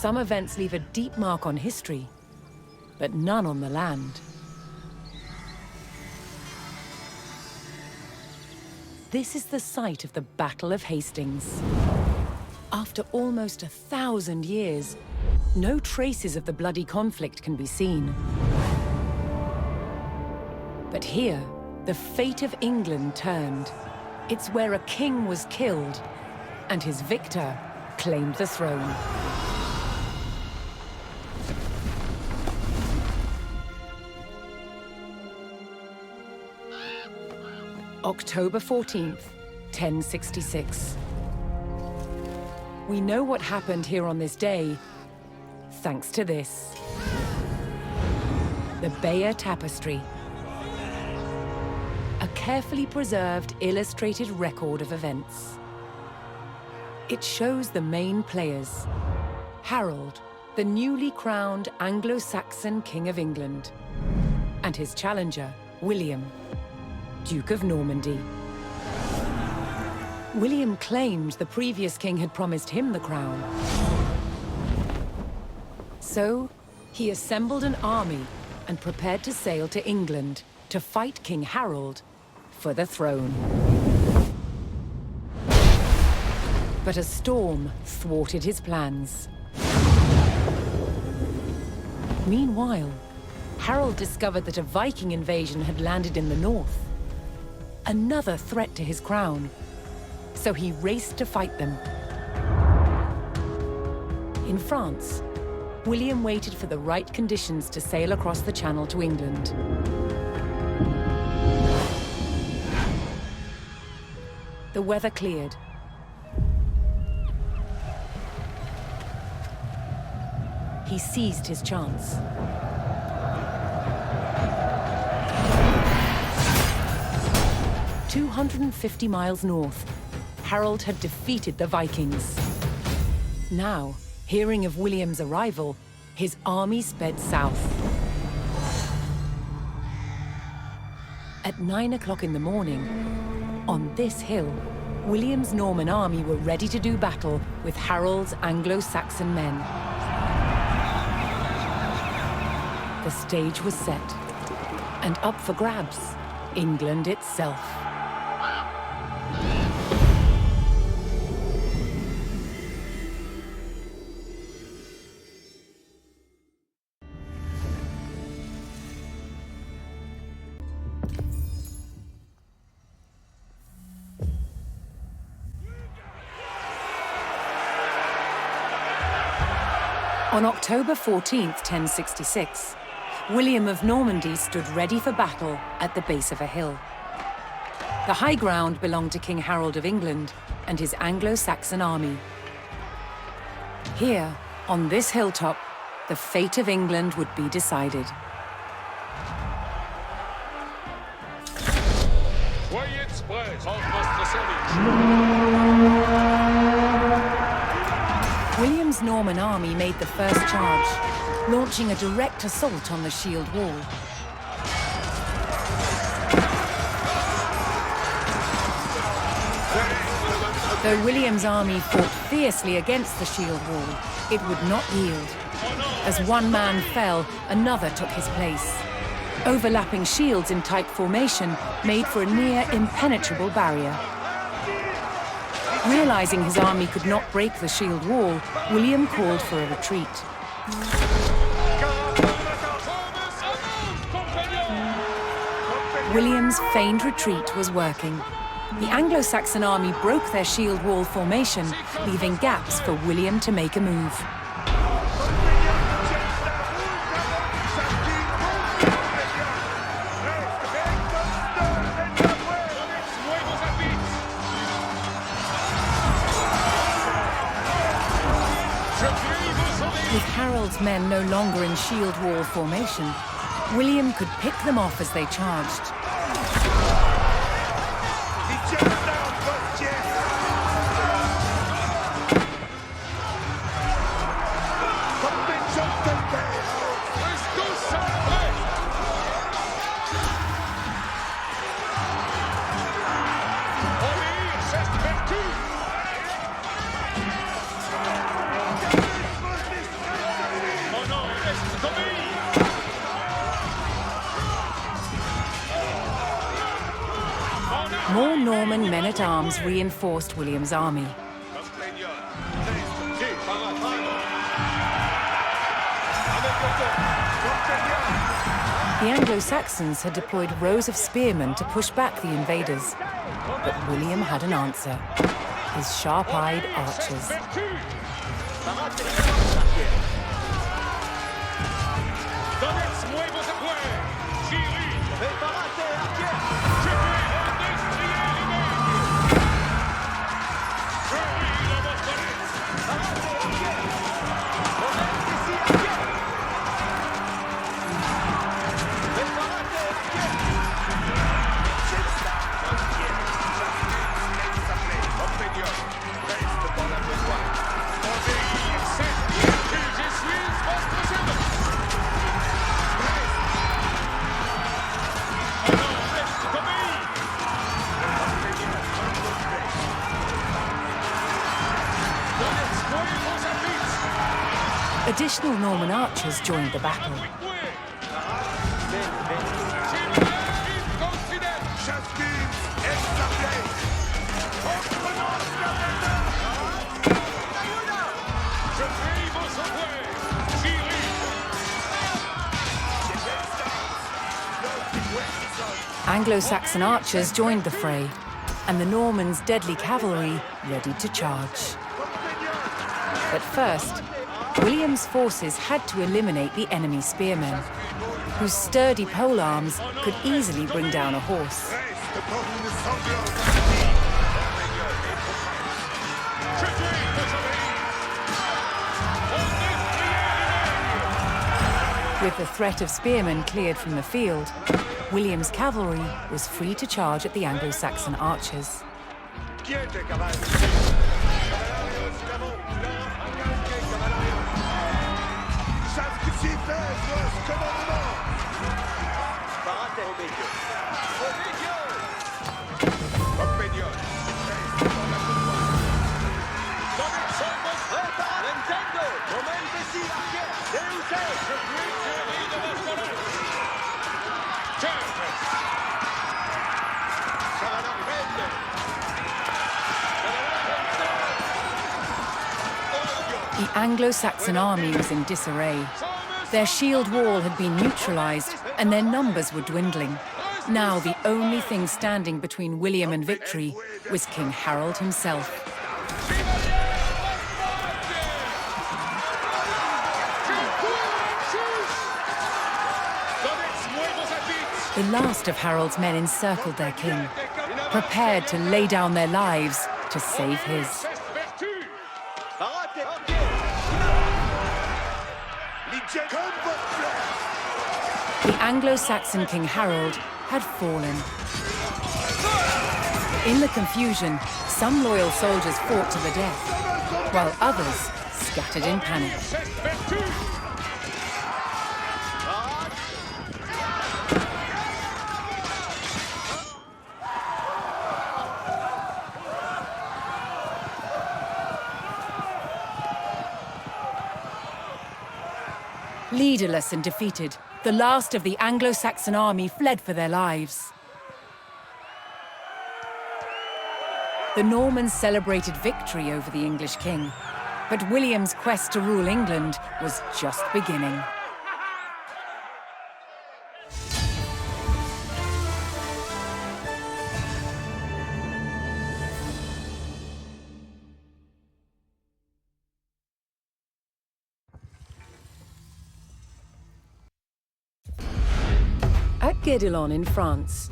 Some events leave a deep mark on history, but none on the land. This is the site of the Battle of Hastings. After almost 1,000 years, no traces of the bloody conflict can be seen. But here, the fate of England turned. It's where a king was killed, and his victor claimed the throne. October 14th, 1066. We know what happened here on this day, thanks to this. The Bayeux Tapestry. A carefully preserved, illustrated record of events. It shows the main players. Harold, the newly crowned Anglo-Saxon King of England, and his challenger, William, Duke of Normandy. William claimed the previous king had promised him the crown. So, he assembled an army and prepared to sail to England to fight King Harold for the throne. But a storm thwarted his plans. Meanwhile, Harold discovered that a Viking invasion had landed in the north. Another threat to his crown. So he raced to fight them. In France, William waited for the right conditions to sail across the Channel to England. The weather cleared. He seized his chance. 250 miles north, Harold had defeated the Vikings. Now, hearing of William's arrival, his army sped south. At 9 o'clock in the morning, on this hill, William's Norman army were ready to do battle with Harold's Anglo-Saxon men. The stage was set, and up for grabs, England itself. On October 14th, 1066, William of Normandy stood ready for battle at the base of a hill. The high ground belonged to King Harold of England and his Anglo-Saxon army. Here, on this hilltop, the fate of England would be decided. William's Norman army made the first charge, launching a direct assault on the shield wall. Though William's army fought fiercely against the shield wall, it would not yield. As one man fell, another took his place. Overlapping shields in tight formation made for a near impenetrable barrier. Realizing his army could not break the shield wall, William called for a retreat. William's feigned retreat was working. The Anglo-Saxon army broke their shield wall formation, leaving gaps for William to make a move. With Harold's men no longer in shield wall formation, William could pick them off as they charged. Norman men-at-arms reinforced William's army. The Anglo-Saxons had deployed rows of spearmen to push back the invaders, but William had an answer: his sharp-eyed archers. Additional Norman archers joined the battle. Anglo-Saxon archers joined the fray, and the Normans' deadly cavalry ready to charge. But first, William's forces had to eliminate the enemy spearmen, whose sturdy polearms could easily bring down a horse. With the threat of spearmen cleared from the field, William's cavalry was free to charge at the Anglo-Saxon archers. The Anglo-Saxon army was in disarray. Their shield wall had been neutralized, and their numbers were dwindling. Now the only thing standing between William and victory was King Harold himself. The last of Harold's men encircled their king, prepared to lay down their lives to save his. The Anglo-Saxon King Harold had fallen. In the confusion, some loyal soldiers fought to the death, while others scattered in panic. Leaderless and defeated, the last of the Anglo-Saxon army fled for their lives. The Normans celebrated victory over the English king, but William's quest to rule England was just beginning. At Guédelon in France,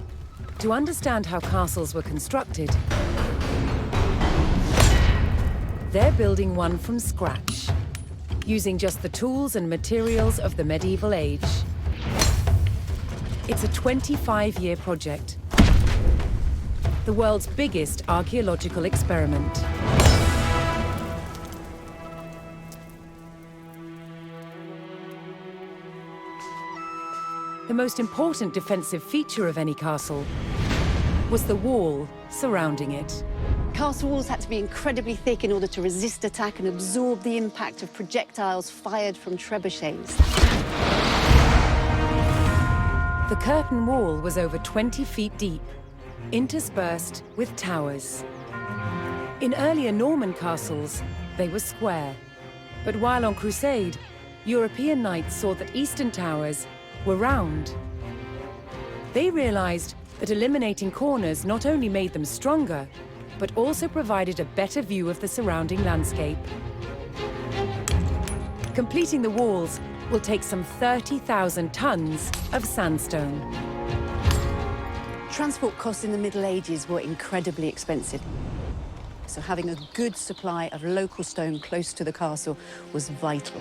to understand how castles were constructed, they're building one from scratch, using just the tools and materials of the medieval age. It's a 25-year project, the world's biggest archaeological experiment. The most important defensive feature of any castle was the wall surrounding it. Castle walls had to be incredibly thick in order to resist attack and absorb the impact of projectiles fired from trebuchets. The curtain wall was over 20 feet deep, interspersed with towers. In earlier Norman castles, they were square. But while on crusade, European knights saw that eastern towers were round. They realized that eliminating corners not only made them stronger, but also provided a better view of the surrounding landscape. Completing the walls will take some 30,000 tons of sandstone. Transport costs in the Middle Ages were incredibly expensive. So having a good supply of local stone close to the castle was vital.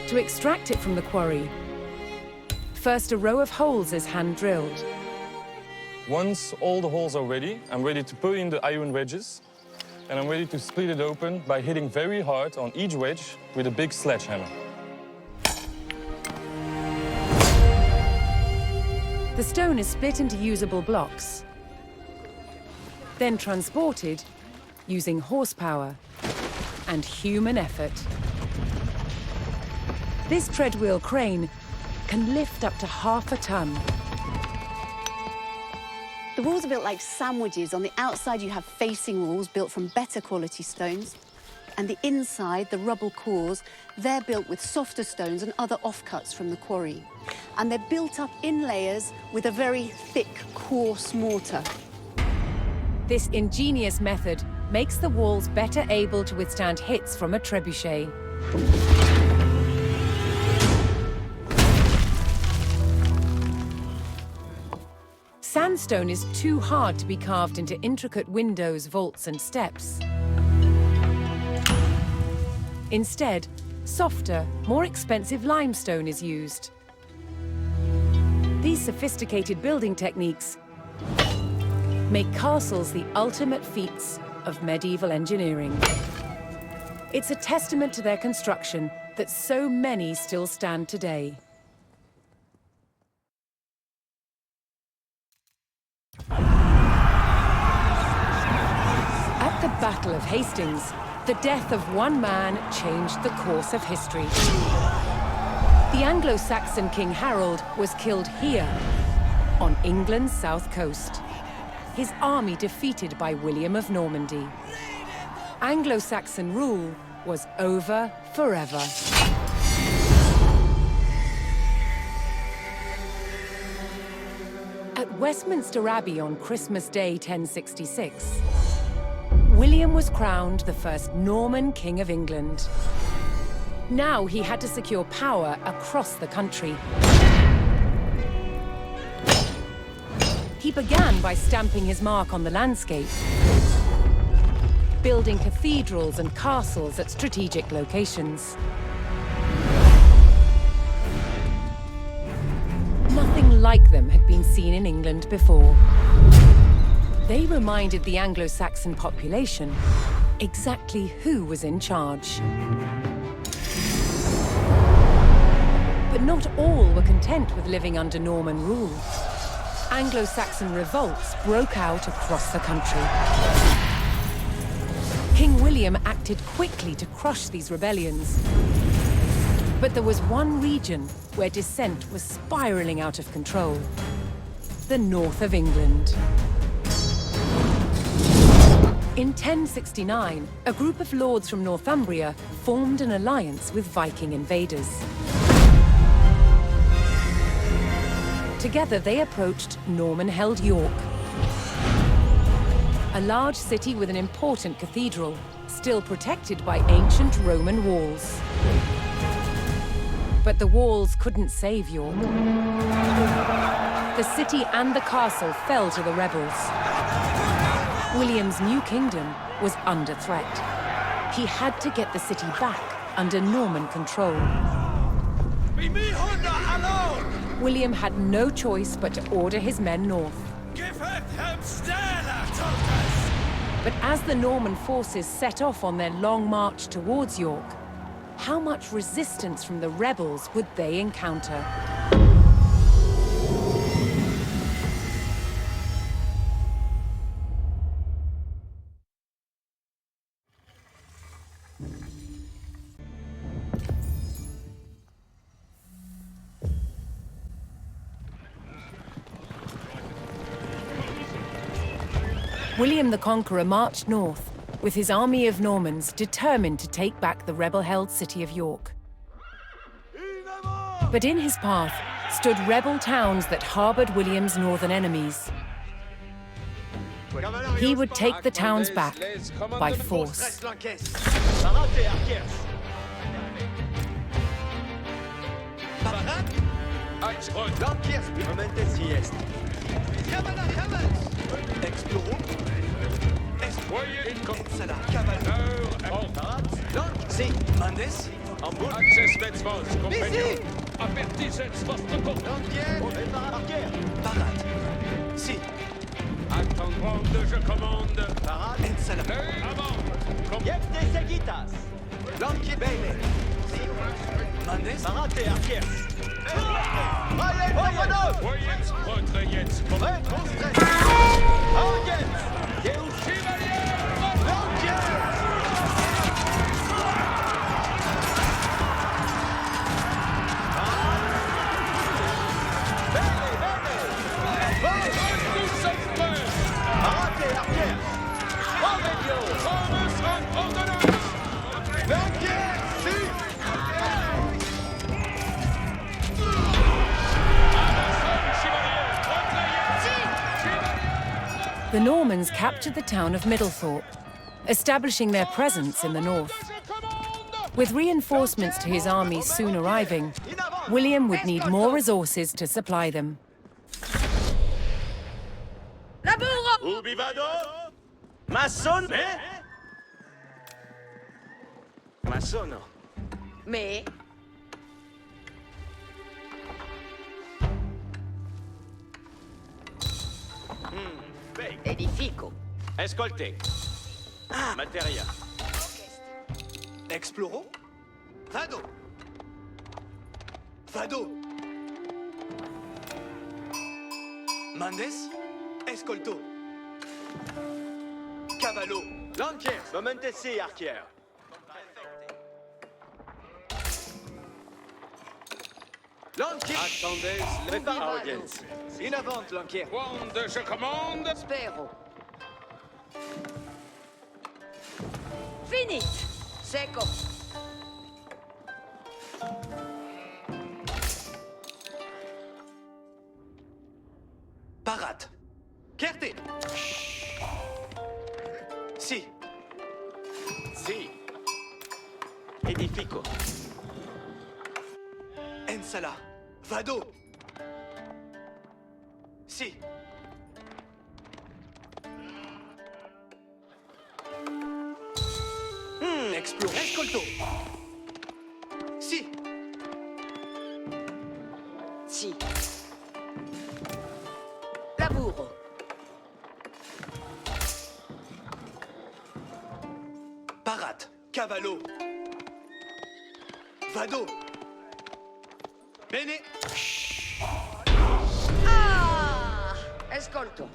To extract it from the quarry, first a row of holes is hand-drilled. Once all the holes are ready, I'm ready to put in the iron wedges, and I'm ready to split it open by hitting very hard on each wedge with a big sledgehammer. The stone is split into usable blocks, then transported using horsepower and human effort. This treadwheel crane can lift up to half a ton. The walls are built like sandwiches. On the outside, you have facing walls built from better quality stones. And the inside, the rubble cores, they're built with softer stones and other offcuts from the quarry. And they're built up in layers with a very thick, coarse mortar. This ingenious method makes the walls better able to withstand hits from a trebuchet. Sandstone is too hard to be carved into intricate windows, vaults, and steps. Instead, softer, more expensive limestone is used. These sophisticated building techniques make castles the ultimate feats of medieval engineering. It's a testament to their construction that so many still stand today. At the Battle of Hastings, the death of one man changed the course of history. The Anglo-Saxon King Harold was killed here, on England's south coast. His army defeated by William of Normandy. Anglo-Saxon rule was over forever. At Westminster Abbey on Christmas Day 1066, William was crowned the first Norman King of England. Now he had to secure power across the country. He began by stamping his mark on the landscape, building cathedrals and castles at strategic locations. Nothing like them had been seen in England before. They reminded the Anglo-Saxon population exactly who was in charge. But not all were content with living under Norman rule. Anglo-Saxon revolts broke out across the country. King William acted quickly to crush these rebellions. But there was one region where dissent was spiraling out of control: the north of England. In 1069, a group of lords from Northumbria formed an alliance with Viking invaders. Together, they approached Norman-held York, a large city with an important cathedral, still protected by ancient Roman walls. But the walls couldn't save York. The city and the castle fell to the rebels. William's new kingdom was under threat. He had to get the city back under Norman control. William had no choice but to order his men north. But as the Norman forces set off on their long march towards York, how much resistance from the rebels would they encounter? William the Conqueror marched north, with his army of Normans determined to take back the rebel-held city of York. But in his path stood rebel towns that harbored William's northern enemies. He would take the towns back by force. Attendons, je commande. Avant. The Normans captured the town of Middlethorpe, establishing their presence in the north. With reinforcements to his army soon arriving, William would need more resources to supply them. Ubi vado? Ma sono? Ma sono? Me? Edifico. Escoltez. Materia. Explorons. Vado. Vado. Mandes. Escolto. Cavallo. Lanciers. Momentesi, arquier. Lanciers. Attendez, prépare audience. In avant, Lanquier. Wande, je commande. Spero. Finit. Seco. Parat. Kerte. Si. Si. Edifico. Ensala. Vado. Si. Explore. Escolto. Si. Si. Lavoro. Parat. Cavallo. Vado. Bene. Ah! Ascolto.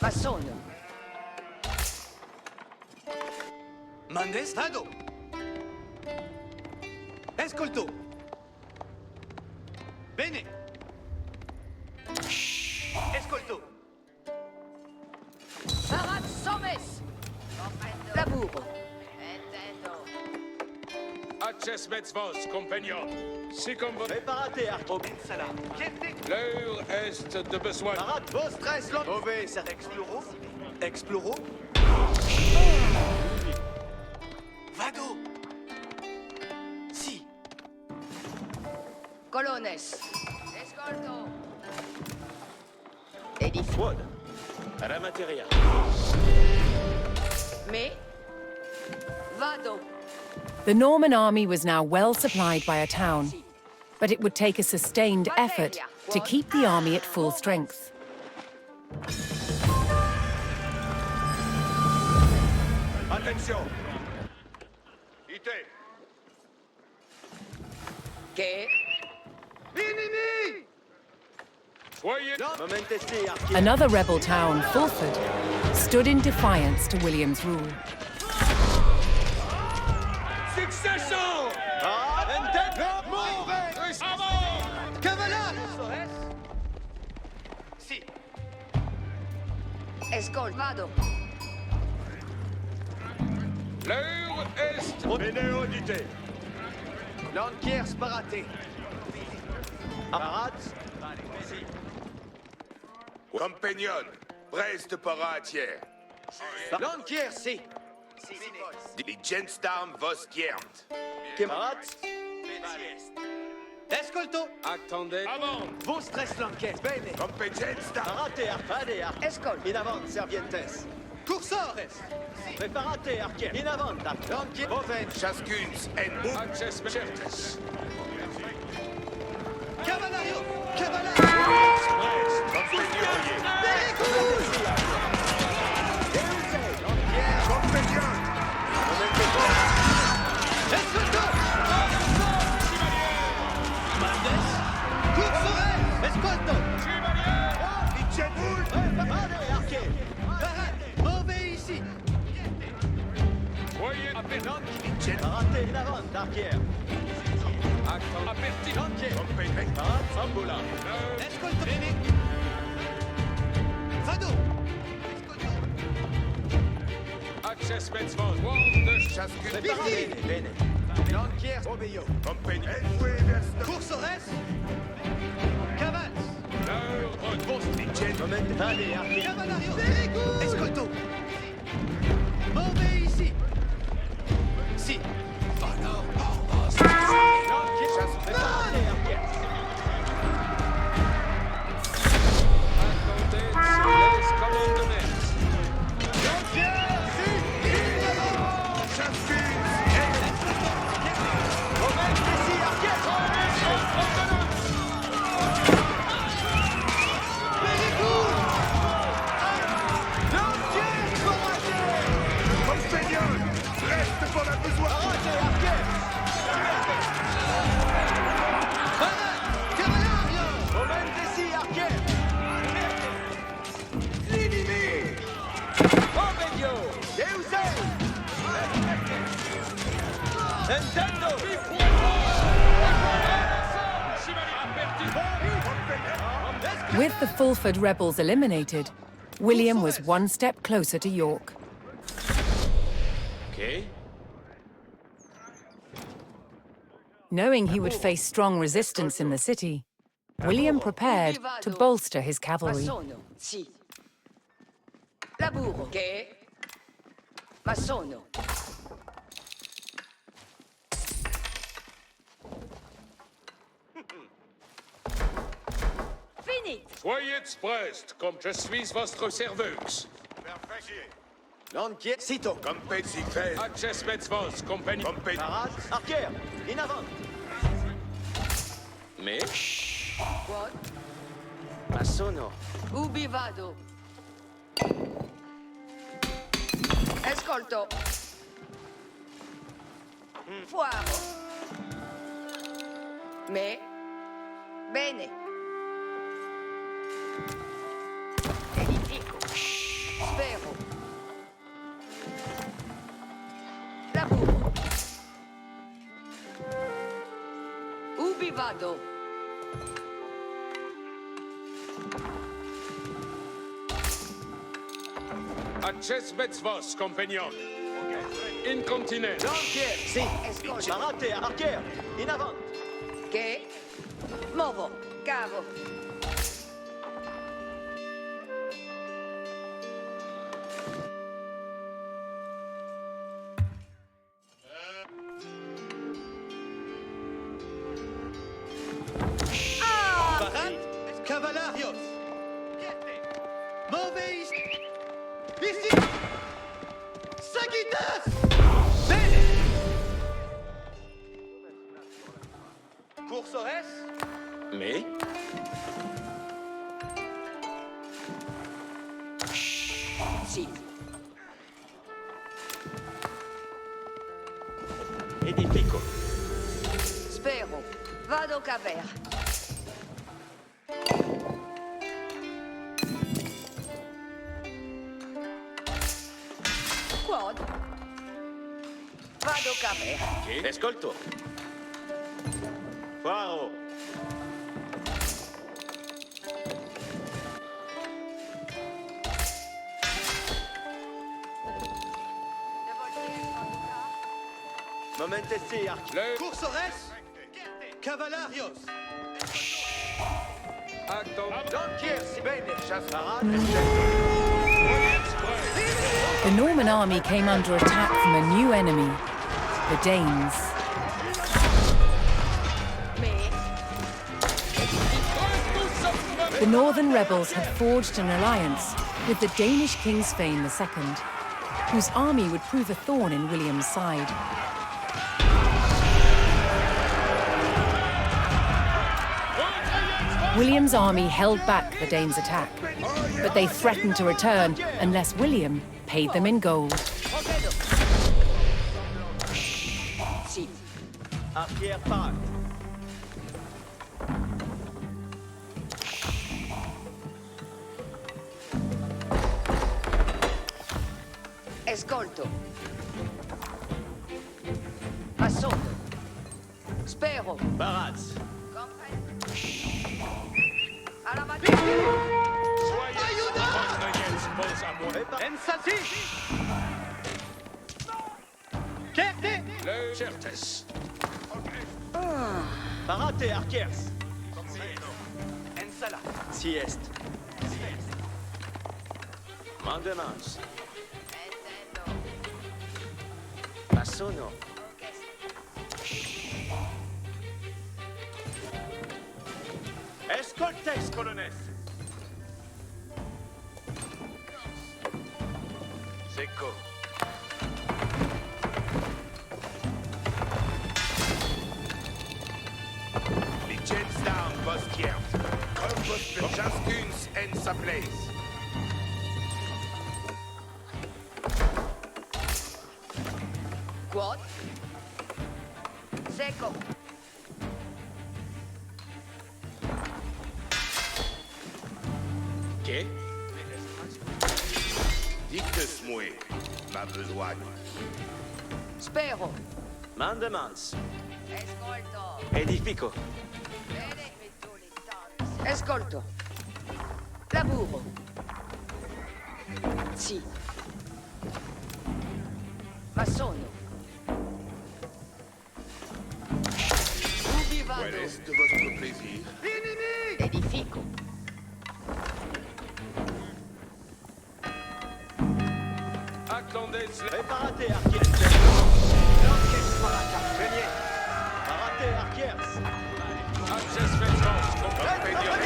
Ma sono. Mandes. Vado. Escolto. Bene. Escolto. Parat somes. Lavoro. Acces metzvos, compagnon. Si comme votre... Préparate, arco. Ensala. Kerte. L'heure est de besoin. Parat, vos stress, long. Mauvais, ça. Exploro. Exploro. Vado. Si. Colones. Escolto. Edifico. Wood. À la materia. Me? Vado. The Norman army was now well supplied by a town, but it would take a sustained effort to keep the army at full strength. Attention. Ite. Che? Ennemi. Soyez... Momentesi, arquier. Another rebel town, Fulford, stood in defiance to William's rule. Succession! Cavallade. Si. Escol, vado. L'heure est... Bene audité. Lanquier sparaté. Parade. Si. Compagnon, Brest paratière. Lanquier, si. Die Gensdarm vos giernt. Parade. Escolto. Attendez. Avant. Vos stress lanquier. Bene. Compagensdarm. Parate, arpade, Escol. In avant, servientes. Cursores. Preparate, arquier. In avant, lanquier. Boven. Chascuns en access certes. Cavalario. Cavalario. Compagnon. Very good. Compagnon. Escolto. Mandes. Cursores. Escolto. Parade, arquier. Parade. Mauvais ici. Voyez aperti. Parate, in avant, arquier. Aperti. Lanquier. Compagnon. Parade, Sambola. Escolto. Bene. Fado. Escolto. Access Metzvos. Wand. Chascuns. Bene, bene. Lanquier, Bayeux. Compagnon. Cursores. Cavals. L'heure est post. Moment. Allez, arquier. Cavalario. Very good. Escolto. Mauvais ici. Si. Lanquier. Allez, arquier. Attendez, les commandements. Lanquier. Si. Moment ici, arquier. Very good. Lanquier. Compagnon. Reste pour la besoin. Parate, arquier. Parade. Cavalario. Moment ici, arquier. L'inimi. Bayeux. Deusei. Nintendo. With the Fulford rebels eliminated, William was one step closer to York. Okay. Knowing he would face strong resistance in the city, William prepared to bolster his cavalry. Masono, sì. Laburo. Che? Masono. Fini. Soyez prest, comme je suis votre serveuse. Lanquier. Sito. Compagnie fait. Access Metzvos. Compagnie. Compagnie. Parade. Arquier. In avant. Mais. What? Masono. Ubi vado. Escolto. Fuaro. Me. Bene. Edifico. Spero. Laburo. Ubi vado. Access Metzvos, compagnon. Incontinent. Lanquier. Si. Escolto. Parate, arquier. In avant. Che? Movo. Cavo. Parade. Cavalarios. Mauvais. Ici. Sagitas. Bene. Cursores. Mais. Sì. Edifico. Spero. Vado caver. Quad. Vado caver. Escolto. Faro. Momentesi, archie. Cursores. Cavalarios. Donkiers, bene, chasse. The Norman army came under attack from a new enemy, the Danes. The northern rebels had forged an alliance with the Danish King Svein II, whose army would prove a thorn in William's side. William's army held back the Danes' attack, but they threatened to return unless William paid them in gold. Si. Arquière parade. Escolto. Assolto. Spero. Barats. Alla mattina. Ensati. Kerte. Certes. Parate, arquiers. Ensala. Siest. Mandemans. Bassono. Escoltes, colones. Secco. Licenz down, Boskiert. Kombos Bejaskuns en sa place. Quod. Secco. Qu'est? Dicte-moi ma besogne. Spero. Mandemans. Escolto. Edifico. Bene, mitulitans. Escolto. Lavoro. Si. Massono. Ubi Quel vado? est de votre plaisir? Edifico. Attendez, Reparate, arquiers. Longes parata. Genier. Parate, arquiers. Access Ventros, Compagnon.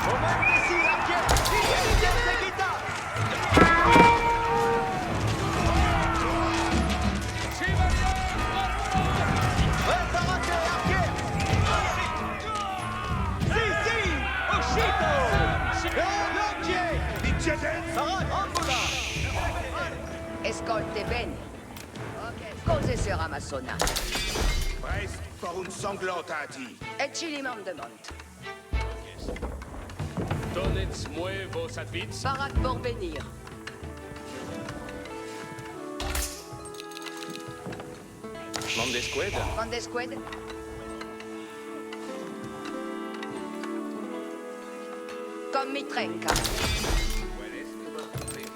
Momentesi, arquiers. Elides, equita. Reparate, arquiers. Si, Oshito. Longier. Parade, Ambula. Escolte bene. Cose sera massona. Prest pour une sanglante hâtie. Et cilimam de monte. Donnez-moi vos advits. Parat pour venir. Mandesqued. Condesqued. Comme mi trenca. Quel est de votre plaisir?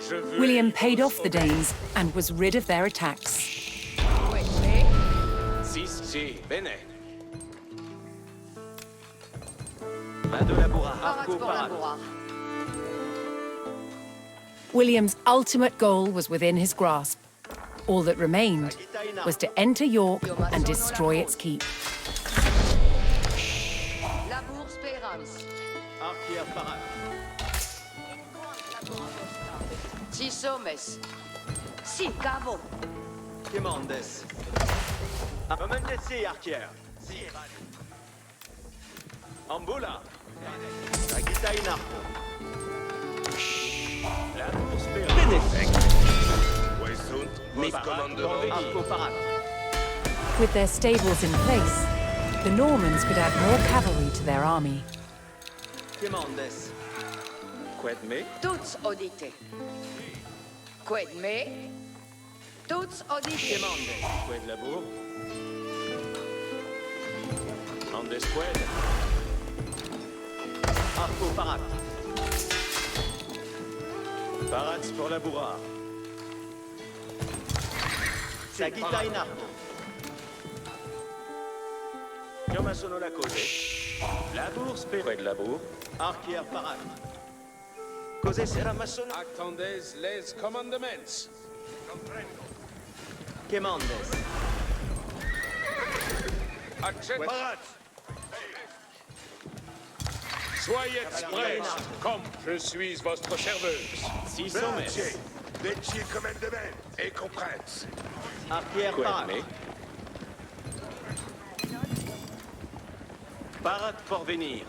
Je veux William paid off the Danes and was rid of their attacks. Queste. Si, bene. Vado labora, Parat arco, pour parade. labourar. William's ultimate goal was within his grasp. All that remained was to enter York and destroy its keep. Labour spérance. Arquière, parade. Si sommes. Si cavo. Quemandes. Momentesi, arquière. Si. Ambula. Agita in arco. La course Benefect. Où sont vos commandements? Arco, parade. With their stables in place, the Normans could add more cavalry to their army. Quemandes. Qued me. Toutes audite. Qued me. Toutes audite. Quemandes. Qued labour. Mandesqued. Arco parate. Parate pour la bourrare. Sagitta in arco. Come sono la cose? La bourse près de la bourre. Archière parate. Cos'è sera massona? Attendez les commandements. Que mandes? Parate. Soyez prêts, comme je suis votre serveuse. Si sommes. Deci commandement et comprens. Archière parate. Parate pour venir.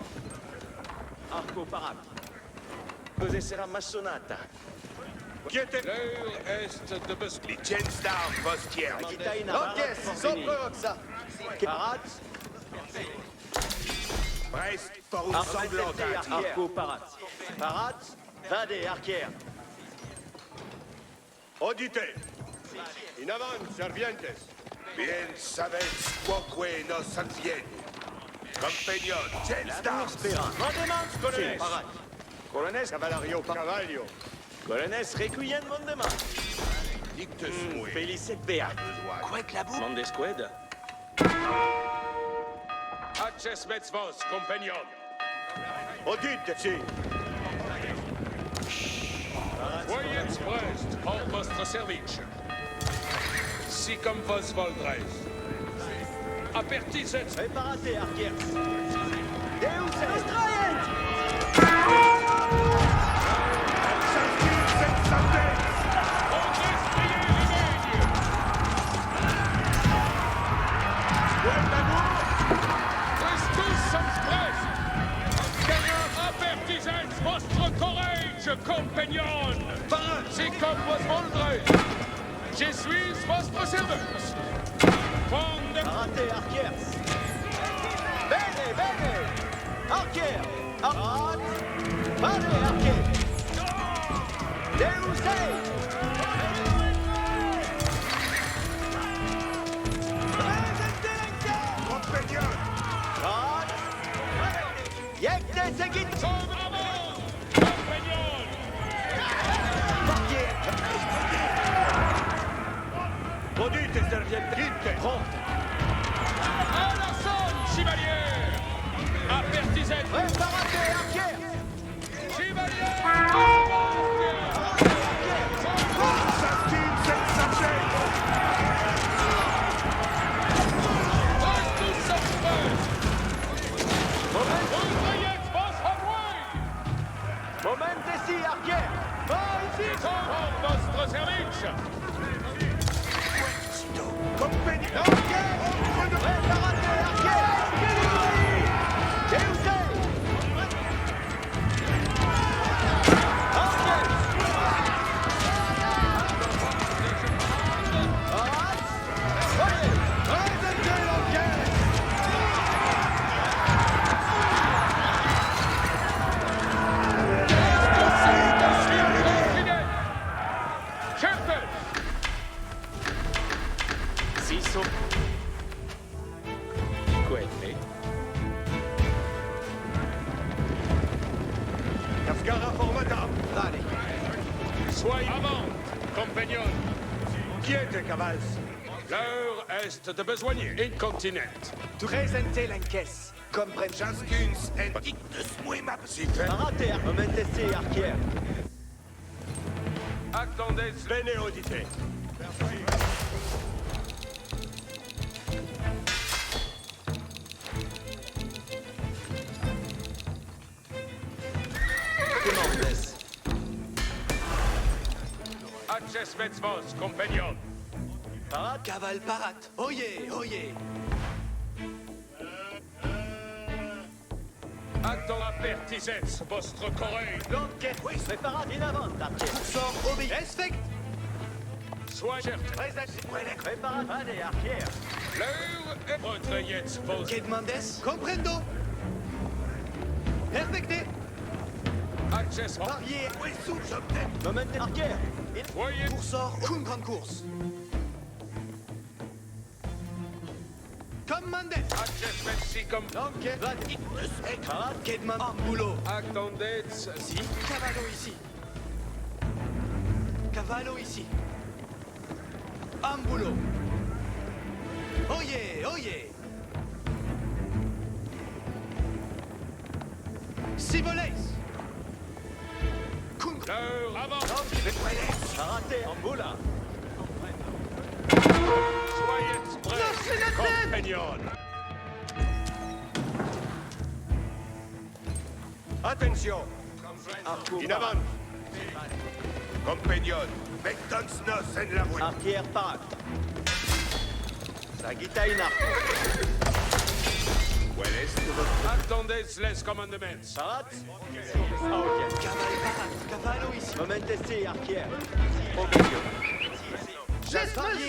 Arco parate. Cos'è sera massonata? L'heure est de besluit. Licenzdar postière. Sagitta in arco. Parate. Brest pour un sanglant Arco parate. Parate. Vade archière. Audite. In avant, servientes. Bien savets quoque nos sanvien. Compagnon, Licenzdar. Mandemans, colonnes. Colonnes, Cavalario, Cavallio. colonnes, requiem mandemans. Dicte souhait. Felicet bea. Quoique la boue. Mandes qued. Acces mets vos, compagnon. Audite, si. Soyez prest, pour votre service. Si comme vos voldres. Apertisez. Reparate, archières. Deus est. Votre courage, compagnon! C'est comme vos voldres. Je suis votre serveuse. Fond Parate, archières. Bene, bene. Archière. Parate. Vade, archière. Deus est. Compagnon. Parate. Yekte seguit. compagnon! Audite, serviente. Quitte. Prompte. À la sonne, chevalier! Apertisez! Reparate, archière. Chevalier! Ouvriers, vos avoués! Moment ici, archière. Va ici. Pour votre service! Compagnon. Reparate, archière. Deus est. Archière. Parate. Voyez. Présentez l'archière. Chefs! Siso. Quelle? Cascara formata. Vale. Soyez avant, compagnon! Quiete, cavals. L'heure est de besoigner incontinent. Présentez l'encaisse. Comprenne. Chascuns en dictus mui map si fait. Parate, moment ici, archière. Attendez, Bene, audite. Demandes. acces mets vos, compagnon! Parate. Cavale parate. Oyez, oyez. Attends, apertisez votre courage! L'enquête. Oui. Préparate in avant, archière. Sort, obéi. Respect. Soyez certes, Préparate. Vade, archière. l'heure est... Recueillez vos... Que demandes? Comprendo. Respectez. Acces... Parier. Oui, sous j'obtiens. Moment archière. Voyez... Sort. Une grande course. Commandez. Acces merci comme... L'enquête va Kedman en boulot. Attendez, Si. Cavallo ici. Cavallo ici. En boulot. Oyez, oyez. Siboles. l'heure avant. Raté en boula. Soyez prêts, compagnons. Attention. In avant. Compagnon, mettons nos en la voie. Arquière parat. Sagita in arco. Quel est votre... Attendez les commandements. Parat. Ok. Cavallo ici. Momentesi arquière. Obédio. Les hommes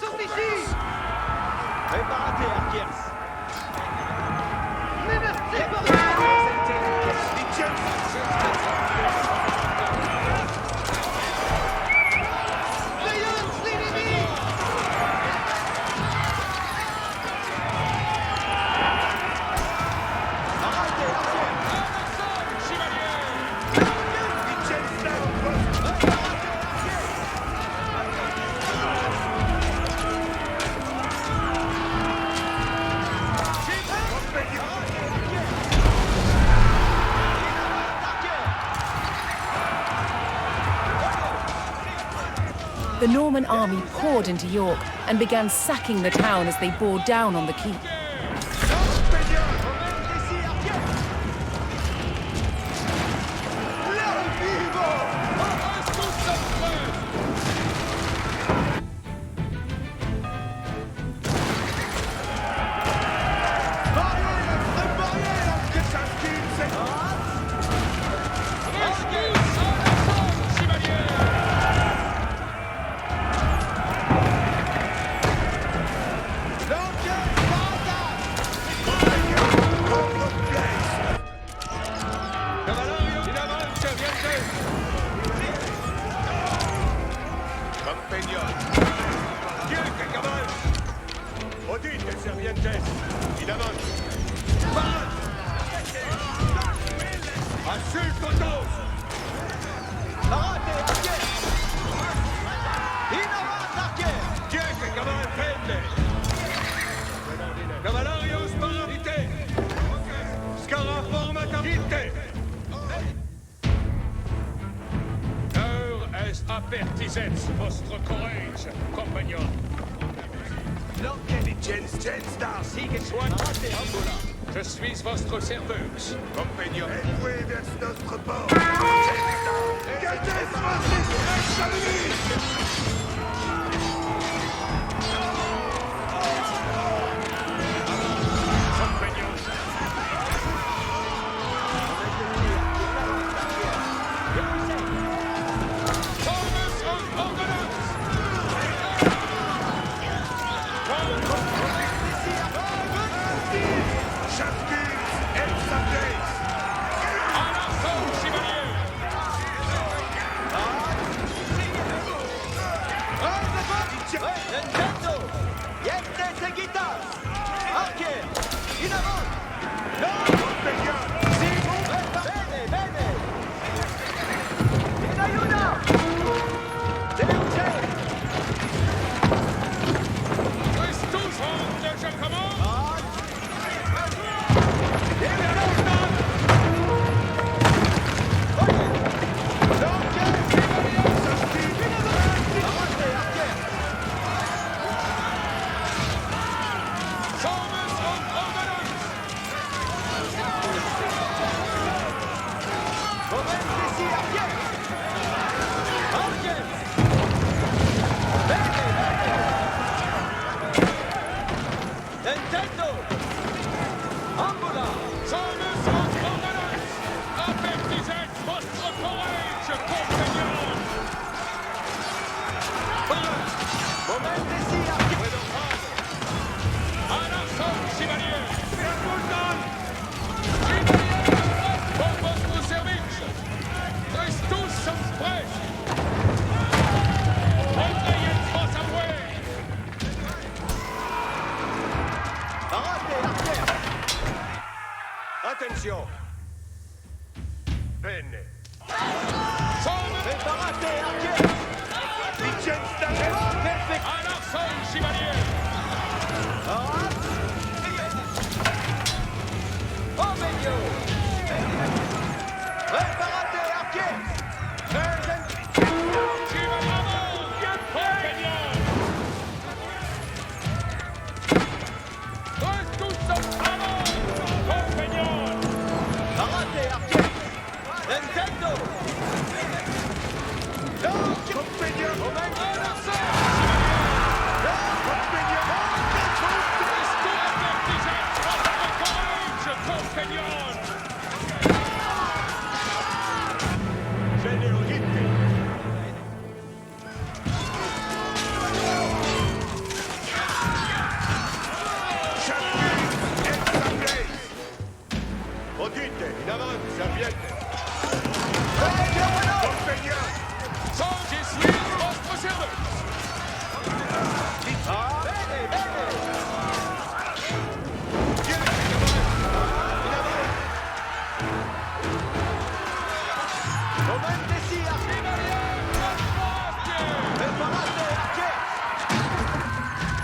sont ici. Préparate arquières. Mais merci pour The Norman army poured into York and began sacking the town as they bore down on the keep. Apertisez votre courage, compagnon. Je suis votre serveuse. Compagnon, êtes-vous vers notre port? Attention. Bene. Preparate, arquer. Wittgenstein. Perfect. À l'arçon, chevalier! Fall of Bayeux. Preparate, arquer. Parate, arquer. Nintendo. Compagnon. Générosité. Produite, in avance, serviette. Compagnon. Je suis votre serveur! Ah, bene, bene. Momentesi, arquer. Preparate, arquer.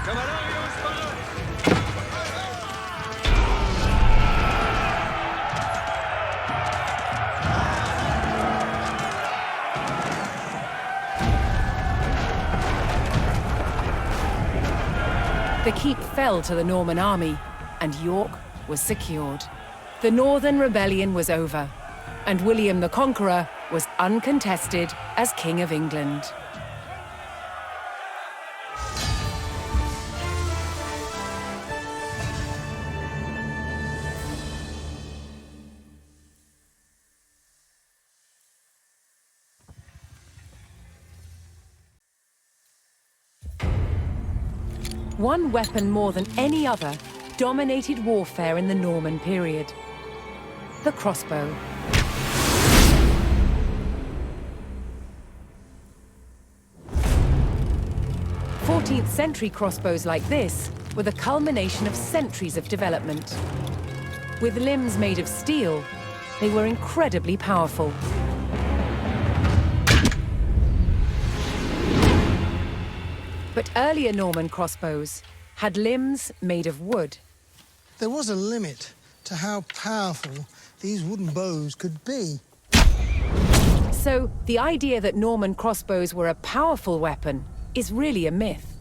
Cavalarios, pardon! The keep fell to the Norman army, and York was secured. The Northern Rebellion was over, and William the Conqueror was uncontested as King of England. One weapon more than any other dominated warfare in the Norman period: the crossbow. 14th century crossbows like this were the culmination of centuries of development. With limbs made of steel, they were incredibly powerful. But earlier Norman crossbows had limbs made of wood. There was a limit to how powerful these wooden bows could be. So the idea that Norman crossbows were a powerful weapon is really a myth.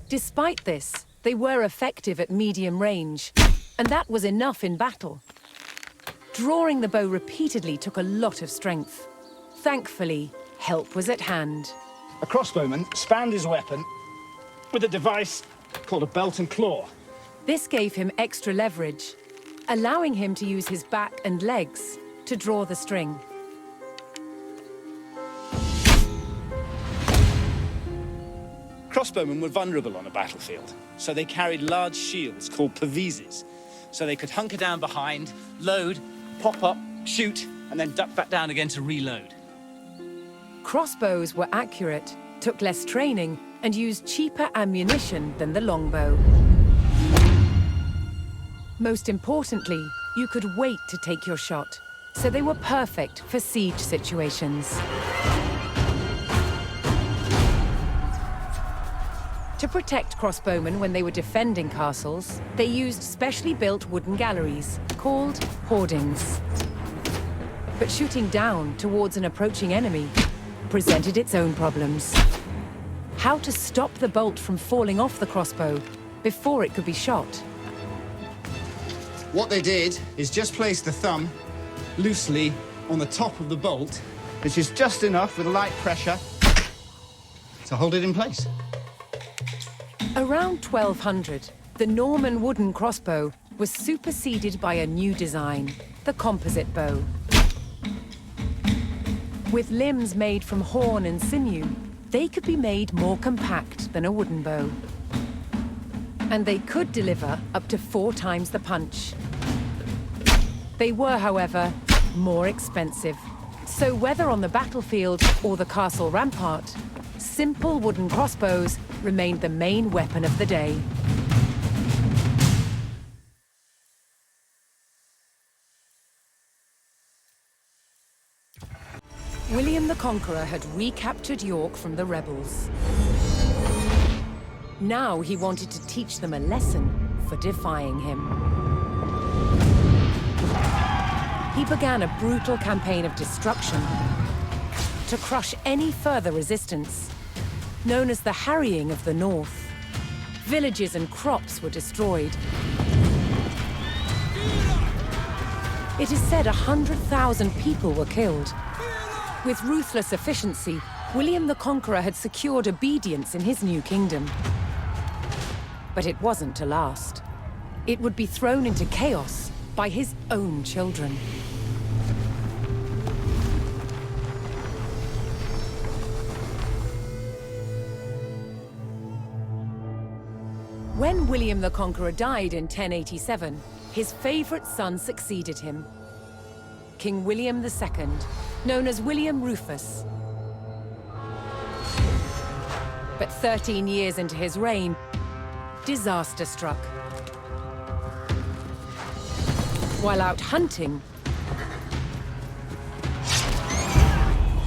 Despite this, they were effective at medium range, and that was enough in battle. Drawing the bow repeatedly took a lot of strength. Thankfully, help was at hand. A crossbowman spanned his weapon with a device called a belt and claw. This gave him extra leverage, allowing him to use his back and legs to draw the string. Crossbowmen were vulnerable on a battlefield, so they carried large shields called pavises, so they could hunker down behind, load, pop up, shoot, and then duck back down again to reload. Crossbows were accurate, took less training, and used cheaper ammunition than the longbow. Most importantly, you could wait to take your shot, so they were perfect for siege situations. To protect crossbowmen when they were defending castles, they used specially built wooden galleries, called hoardings. But shooting down towards an approaching enemy presented its own problems. How to stop the bolt from falling off the crossbow before it could be shot? What they did is just place the thumb loosely on the top of the bolt, which is just enough with light pressure to hold it in place. Around 1200, the Norman wooden crossbow was superseded by a new design, the composite bow. With limbs made from horn and sinew, they could be made more compact than a wooden bow. And they could deliver up to 4 times the punch. They were, however, more expensive. So whether on the battlefield or the castle rampart, simple wooden crossbows remained the main weapon of the day. William the Conqueror had recaptured York from the rebels. Now he wanted to teach them a lesson for defying him. He began a brutal campaign of destruction to crush any further resistance, known as the Harrying of the North. Villages and crops were destroyed. It is said 100,000 people were killed. With ruthless efficiency, William the Conqueror had secured obedience in his new kingdom. But it wasn't to last. It would be thrown into chaos by his own children. When William the Conqueror died in 1087, his favorite son succeeded him, King William II, known as William Rufus. But 13 years into his reign, disaster struck. While out hunting,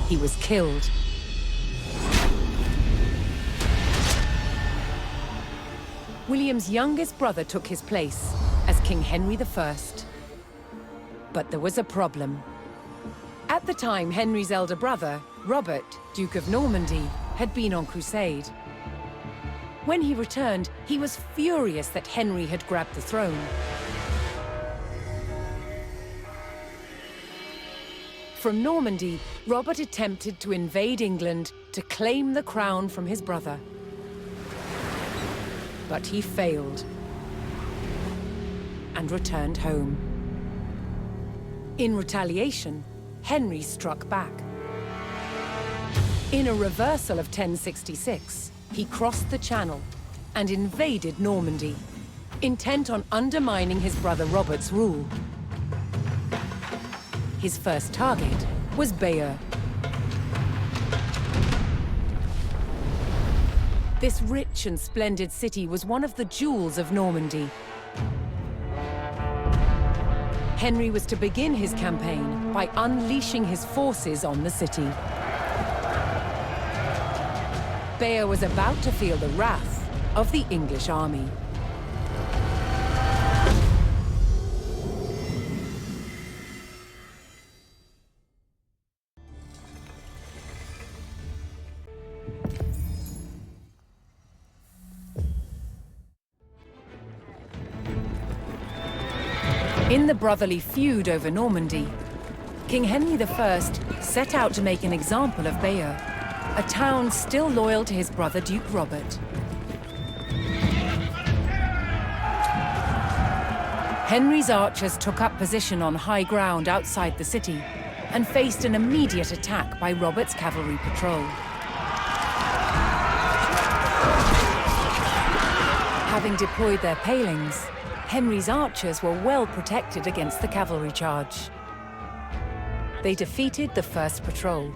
he was killed. William's youngest brother took his place as King Henry I. But there was a problem. At the time, Henry's elder brother, Robert, Duke of Normandy, had been on crusade. When he returned, he was furious that Henry had grabbed the throne. From Normandy, Robert attempted to invade England to claim the crown from his brother. But he failed and returned home. In retaliation, Henry struck back. In a reversal of 1066, he crossed the Channel and invaded Normandy, intent on undermining his brother Robert's rule. His first target was Bayeux. This rich and splendid city was one of the jewels of Normandy. Henry was to begin his campaign by unleashing his forces on the city. Bayeux was about to feel the wrath of the English army. In the brotherly feud over Normandy, King Henry I set out to make an example of Bayeux, a town still loyal to his brother Duke Robert. Henry's archers took up position on high ground outside the city and faced an immediate attack by Robert's cavalry patrol. Having deployed their palings, Henry's archers were well protected against the cavalry charge. They defeated the first patrol.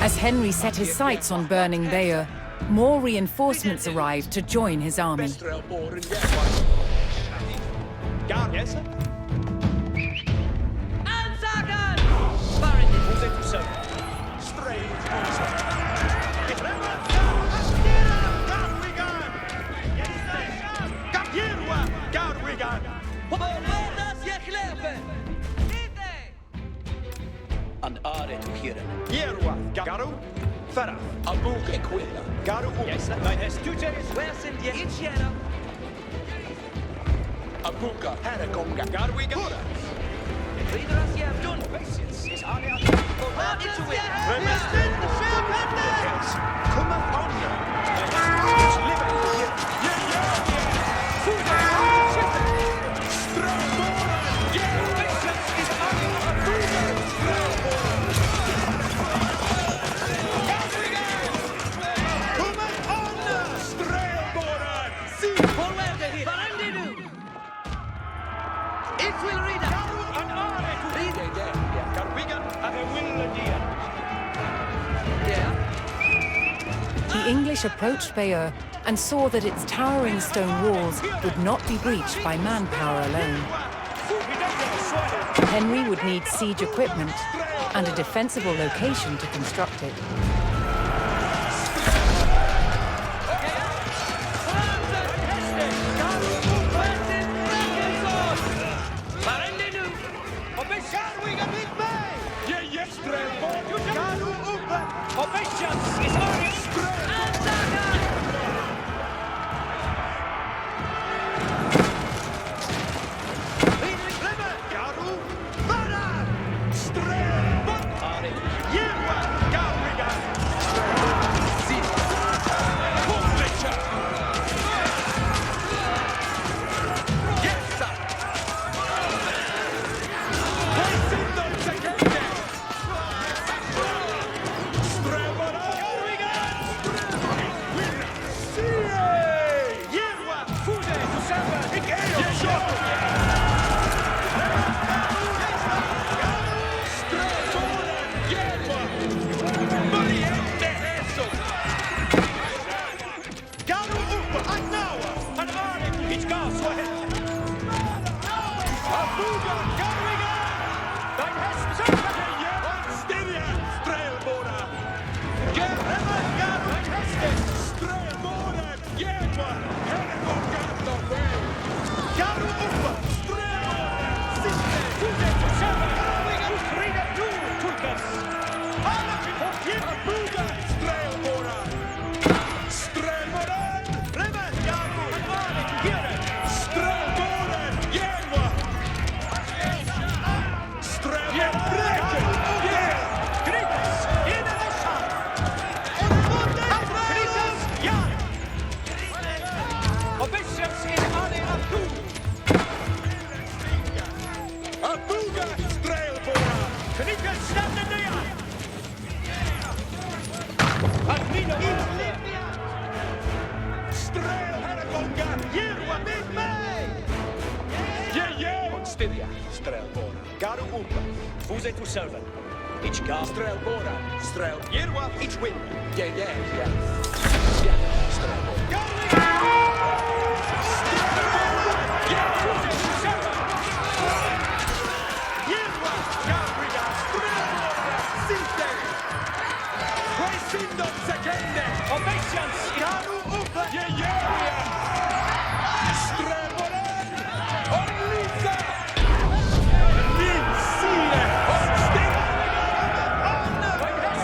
As Henry set his sights on burning Bayeux, more reinforcements arrived to join his army. And are to hear it. Garu, Farah, Abu Equilla, Garu, yes, mein Herr Stuteris, wer sind ihr? Inchiera, Abuka, Hanakomga, Garwiga, Leader as you have done, patience is on your hold into it. Resist the ship, come on you. It's living here. Yeah. Food, Strasbourg, yeah, patience. English approached Bayeux and saw that its towering stone walls would not be breached by manpower alone. Henry would need siege equipment and a defensible location to construct it.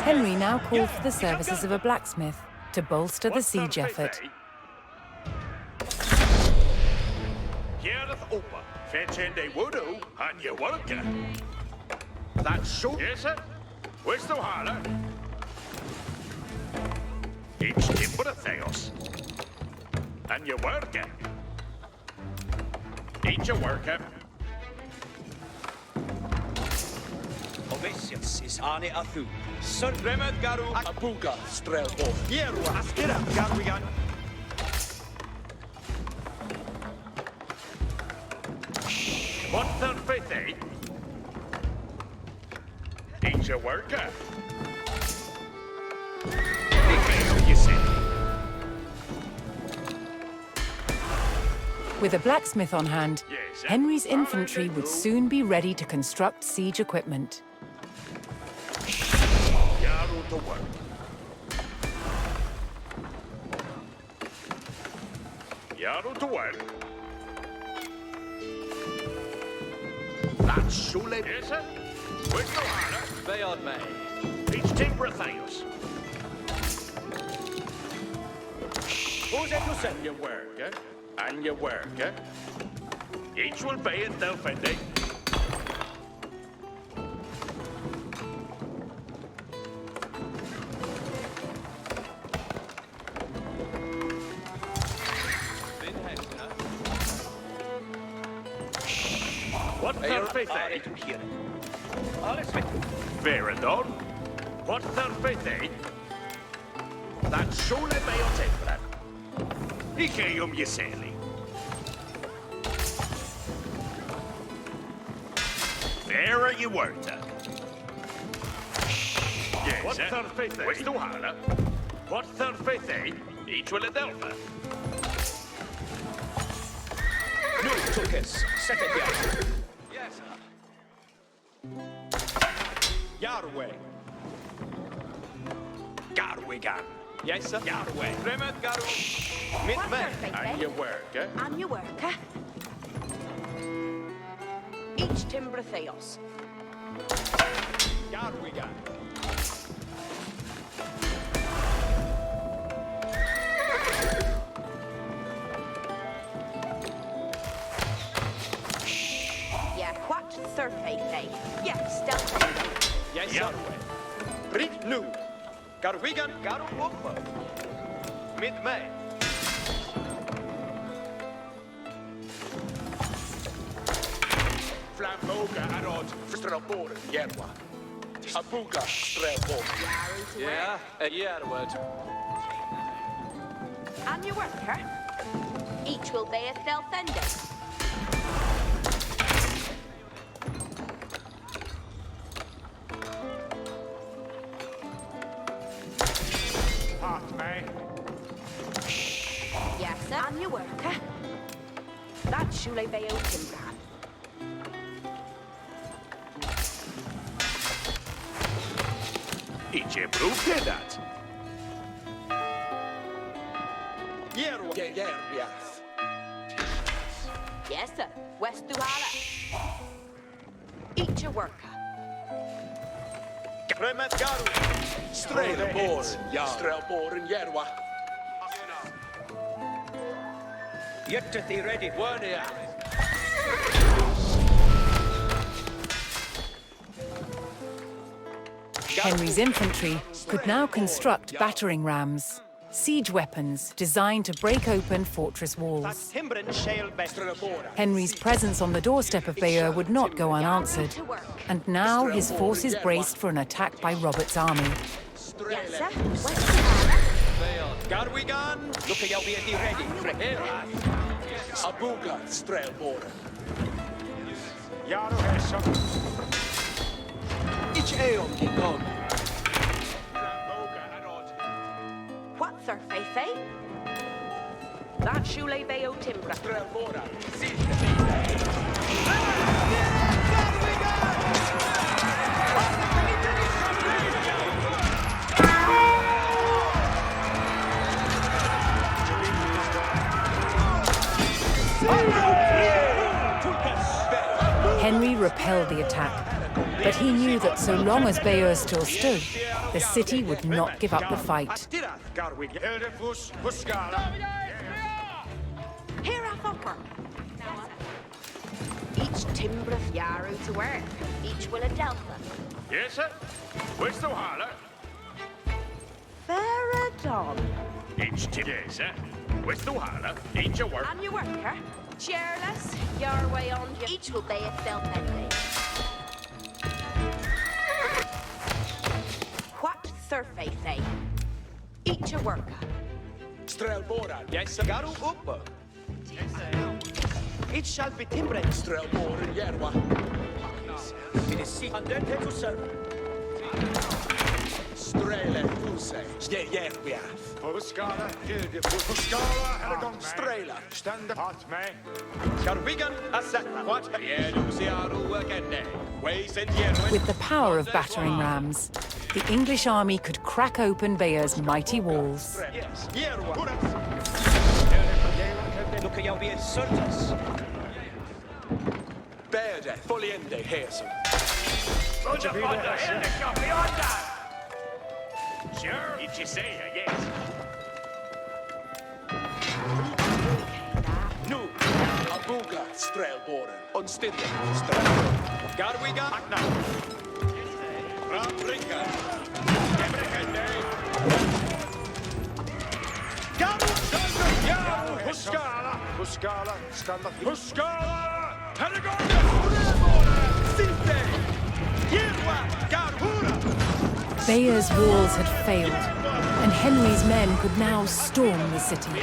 Henry now called for the services of a blacksmith to bolster the siege effort. That's so. Yes, sir. Where's the holler? Each timber of Theos. And you work it. Each a worker. Ovesius is Arne Athu. Sir Remed Garu Abuga Strelbo. Yeru Askira Garwigan. What the fifth, eh? Each a worker. You say. With a blacksmith on hand, Henry's infantry would soon be ready to construct siege equipment. Yaru to work. Yaru to work. That's Shule. Yes, sir. Where's the holler? Bayard May. Each timber of Theos. Who's it to send your work, eh? And your work, eh? Each will pay it, they'll fend it. What the fifth, eh? Fair enough. What the fifth, eh? That's Shule Bayard Tinchebray. Ikeum Yeseli. There are you worked. Yes, what's our faith? Where's the holler? What third faith, eh? Each will a delta. No, Tukis. Set it here. Yes, sir. Yarway. Garwigan. Yes, sir. Garway. Remit Garway. Mid-man. And your work, eh? And your work, eh? Each timber theos. Yarwigan. Yeah, what third faith, eh? Yeah, stealth. Yes, sir. Rit nu. Garwigan. Garu upper. Mid-man. Flamboga Arod. Strelboren. Yerwa. Abuga. Strelboren. Yeah, a year word. And your worker. Each will be a stealth ending. Part me. Yes, sir. And your worker. That Fall of Bayeux timber. Each a broke that. Yerwa. Yes. Yes, sir. West Duhala. Each a worker. Remet Garu. Strelboren. Strelboren. Yerwa. Yet to be ready. One here. Henry's infantry could now construct battering rams, siege weapons designed to break open fortress walls. Henry's presence on the doorstep of Bayeux would not go unanswered, and now his forces braced for an attack by Robert's army. Yes, sir. West Duhala. Garwigan. Look at you be ready. Abuga. Strelboren. Yaru Hesha. Each aeon king on. Flamboga Arod. What third faith, eh? That Fall of Bayeux timber. Strelboren. Henry repelled the attack, but he knew that so long as Bayeux still stood, the city would not give up the fight. Garwig. Eldefus. Huskala. Here a upper. Each timber of Yaru to work. Each will a delta. Yes, sir. West Duhala. Faradon. Each yes, sir. West Duhala. Each a work. And your worker. Cheerless. Your way on. Each will be a stealth ending. What third faith, eh? Each a worker. Strelboren. Yes, sir. Garu upper. It shall be timbered. Strelboren. Yerwa. It is sea. And then to serve. Strele. Fuse. Yerwa. Huskala. Eldefus. Huskala. Helagon. Strela. Stand part me. Garwigan. Asset. What? Yeruziaru again. Ways and Yerwa. With the power of battering rams, the English army could crack open Bayeux's mighty walls. Yes. Yerwa. Look at you be insulters. Berde. Foliende. Hersum. Sure. Did you say yes? Nu. Abuga. Strelboren. Onstille. Strelboren. Garwigan. Rabringa. Yaru. Huskala. Huskala. Stand up. Huskala. Helagon. Bayeux's walls had failed, and Henry's men could now storm the city.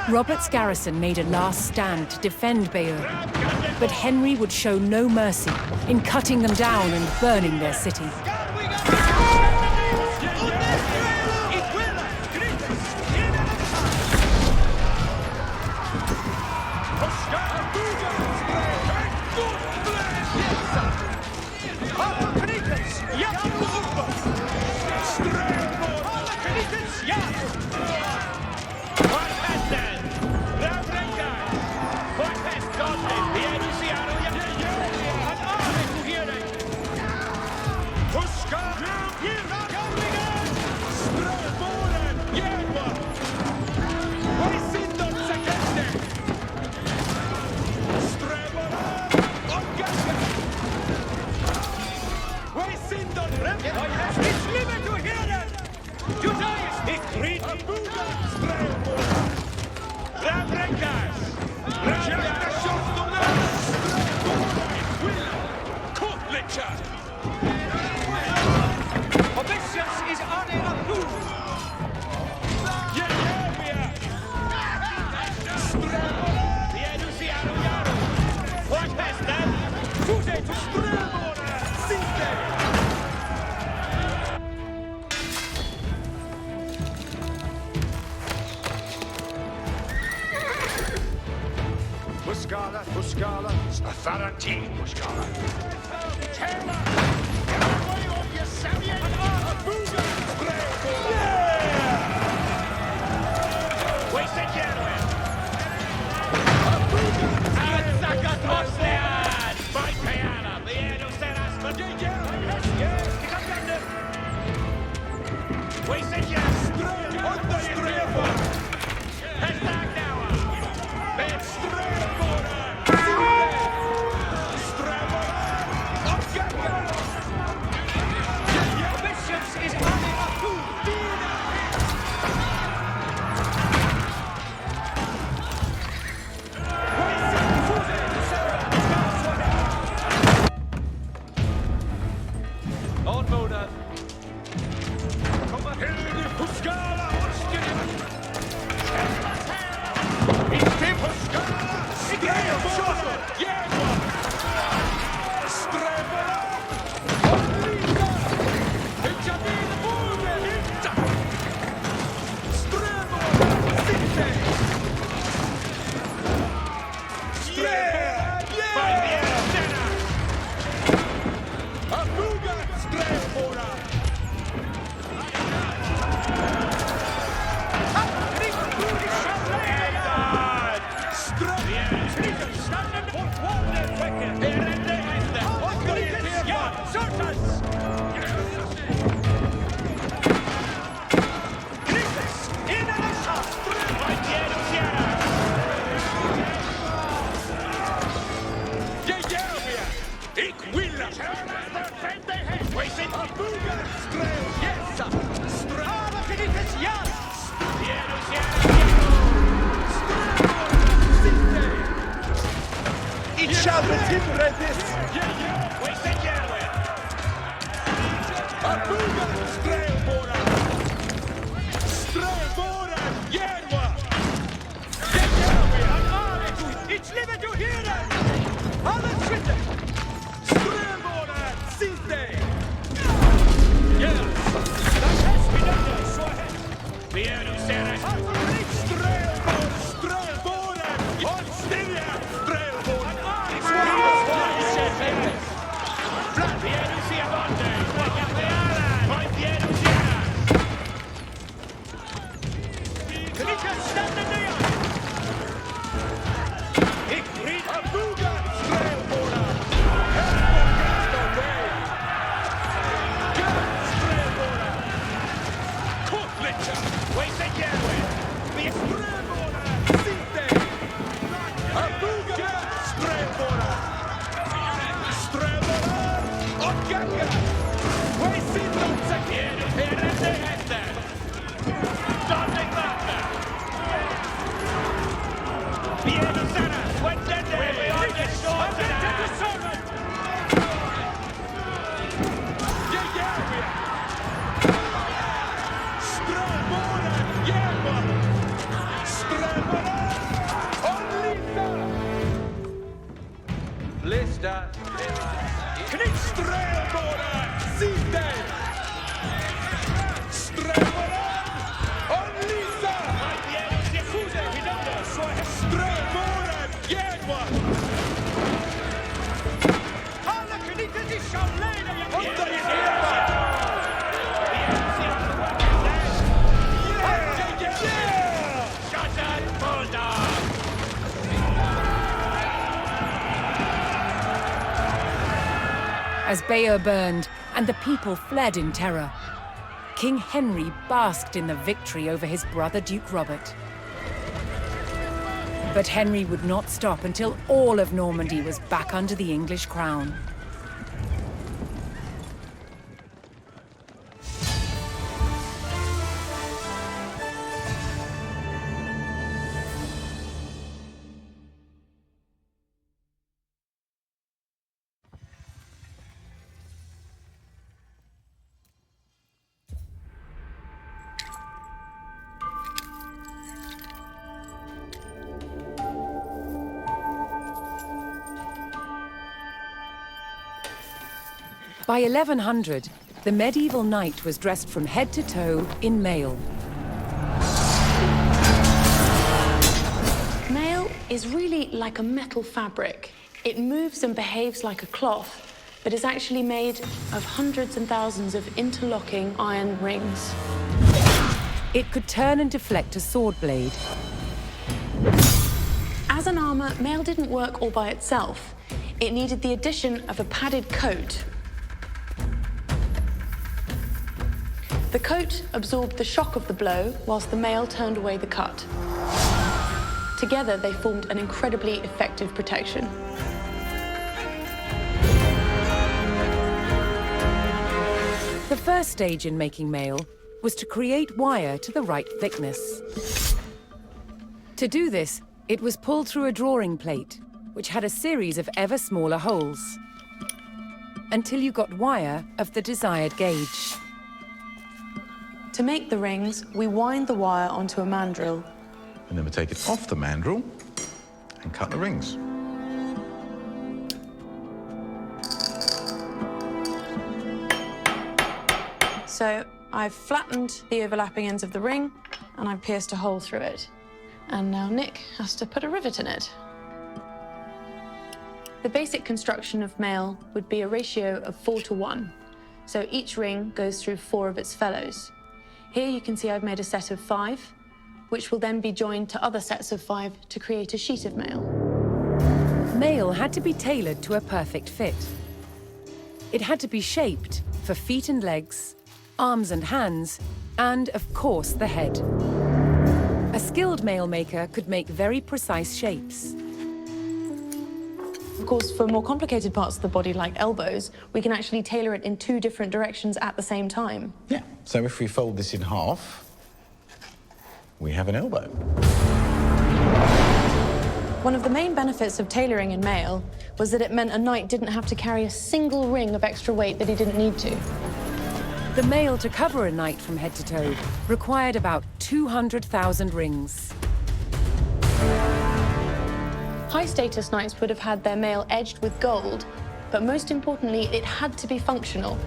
Robert's garrison made a last stand to defend Bayeux, but Henry would show no mercy in cutting them down and burning their city. Muscala, Muscala, Staffarati, Muscala. As Bayeux burned and the people fled in terror, King Henry basked in the victory over his brother Duke Robert. But Henry would not stop until all of Normandy was back under the English crown. By 1100, the medieval knight was dressed from head to toe in mail. Mail is really like a metal fabric. It moves and behaves like a cloth, but is actually made of hundreds and thousands of interlocking iron rings. It could turn and deflect a sword blade. As an armor, mail didn't work all by itself. It needed the addition of a padded coat. The coat absorbed the shock of the blow, whilst the mail turned away the cut. Together, they formed an incredibly effective protection. The first stage in making mail was to create wire to the right thickness. To do this, it was pulled through a drawing plate, which had a series of ever smaller holes, until you got wire of the desired gauge. To make the rings, we wind the wire onto a mandrel. And then we take it off the mandrel and cut the rings. So I've flattened the overlapping ends of the ring, and I've pierced a hole through it. And now Nick has to put a rivet in it. The basic construction of mail would be a ratio of 4:1. So each ring goes through 4 of its fellows. Here you can see I've made a set of 5, which will then be joined to other sets of 5 to create a sheet of mail. Mail had to be tailored to a perfect fit. It had to be shaped for feet and legs, arms and hands, and, of course, the head. A skilled mail maker could make very precise shapes. Of course, for more complicated parts of the body, like elbows, we can actually tailor it in 2 different directions at the same time. Yeah, so if we fold this in half, we have an elbow. One of the main benefits of tailoring in mail was that it meant a knight didn't have to carry a single ring of extra weight that he didn't need to. The mail to cover a knight from head to toe required about 200,000 rings. High-status knights would have had their mail edged with gold, but most importantly, it had to be functional.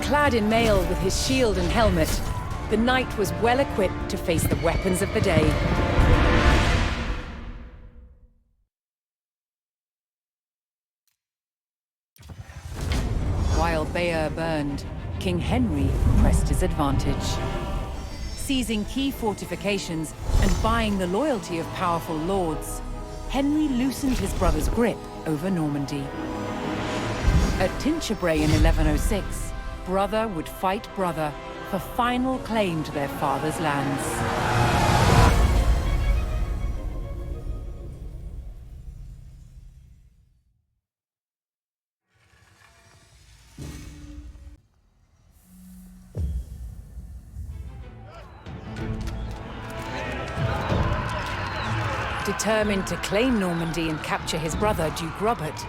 Clad in mail with his shield and helmet, the knight was well equipped to face the weapons of the day. While Bayeux burned, King Henry pressed his advantage. Seizing key fortifications and buying the loyalty of powerful lords, Henry loosened his brother's grip over Normandy. At Tinchebray in 1106, brother would fight brother for final claim to their father's lands. Determined to claim Normandy and capture his brother, Duke Robert,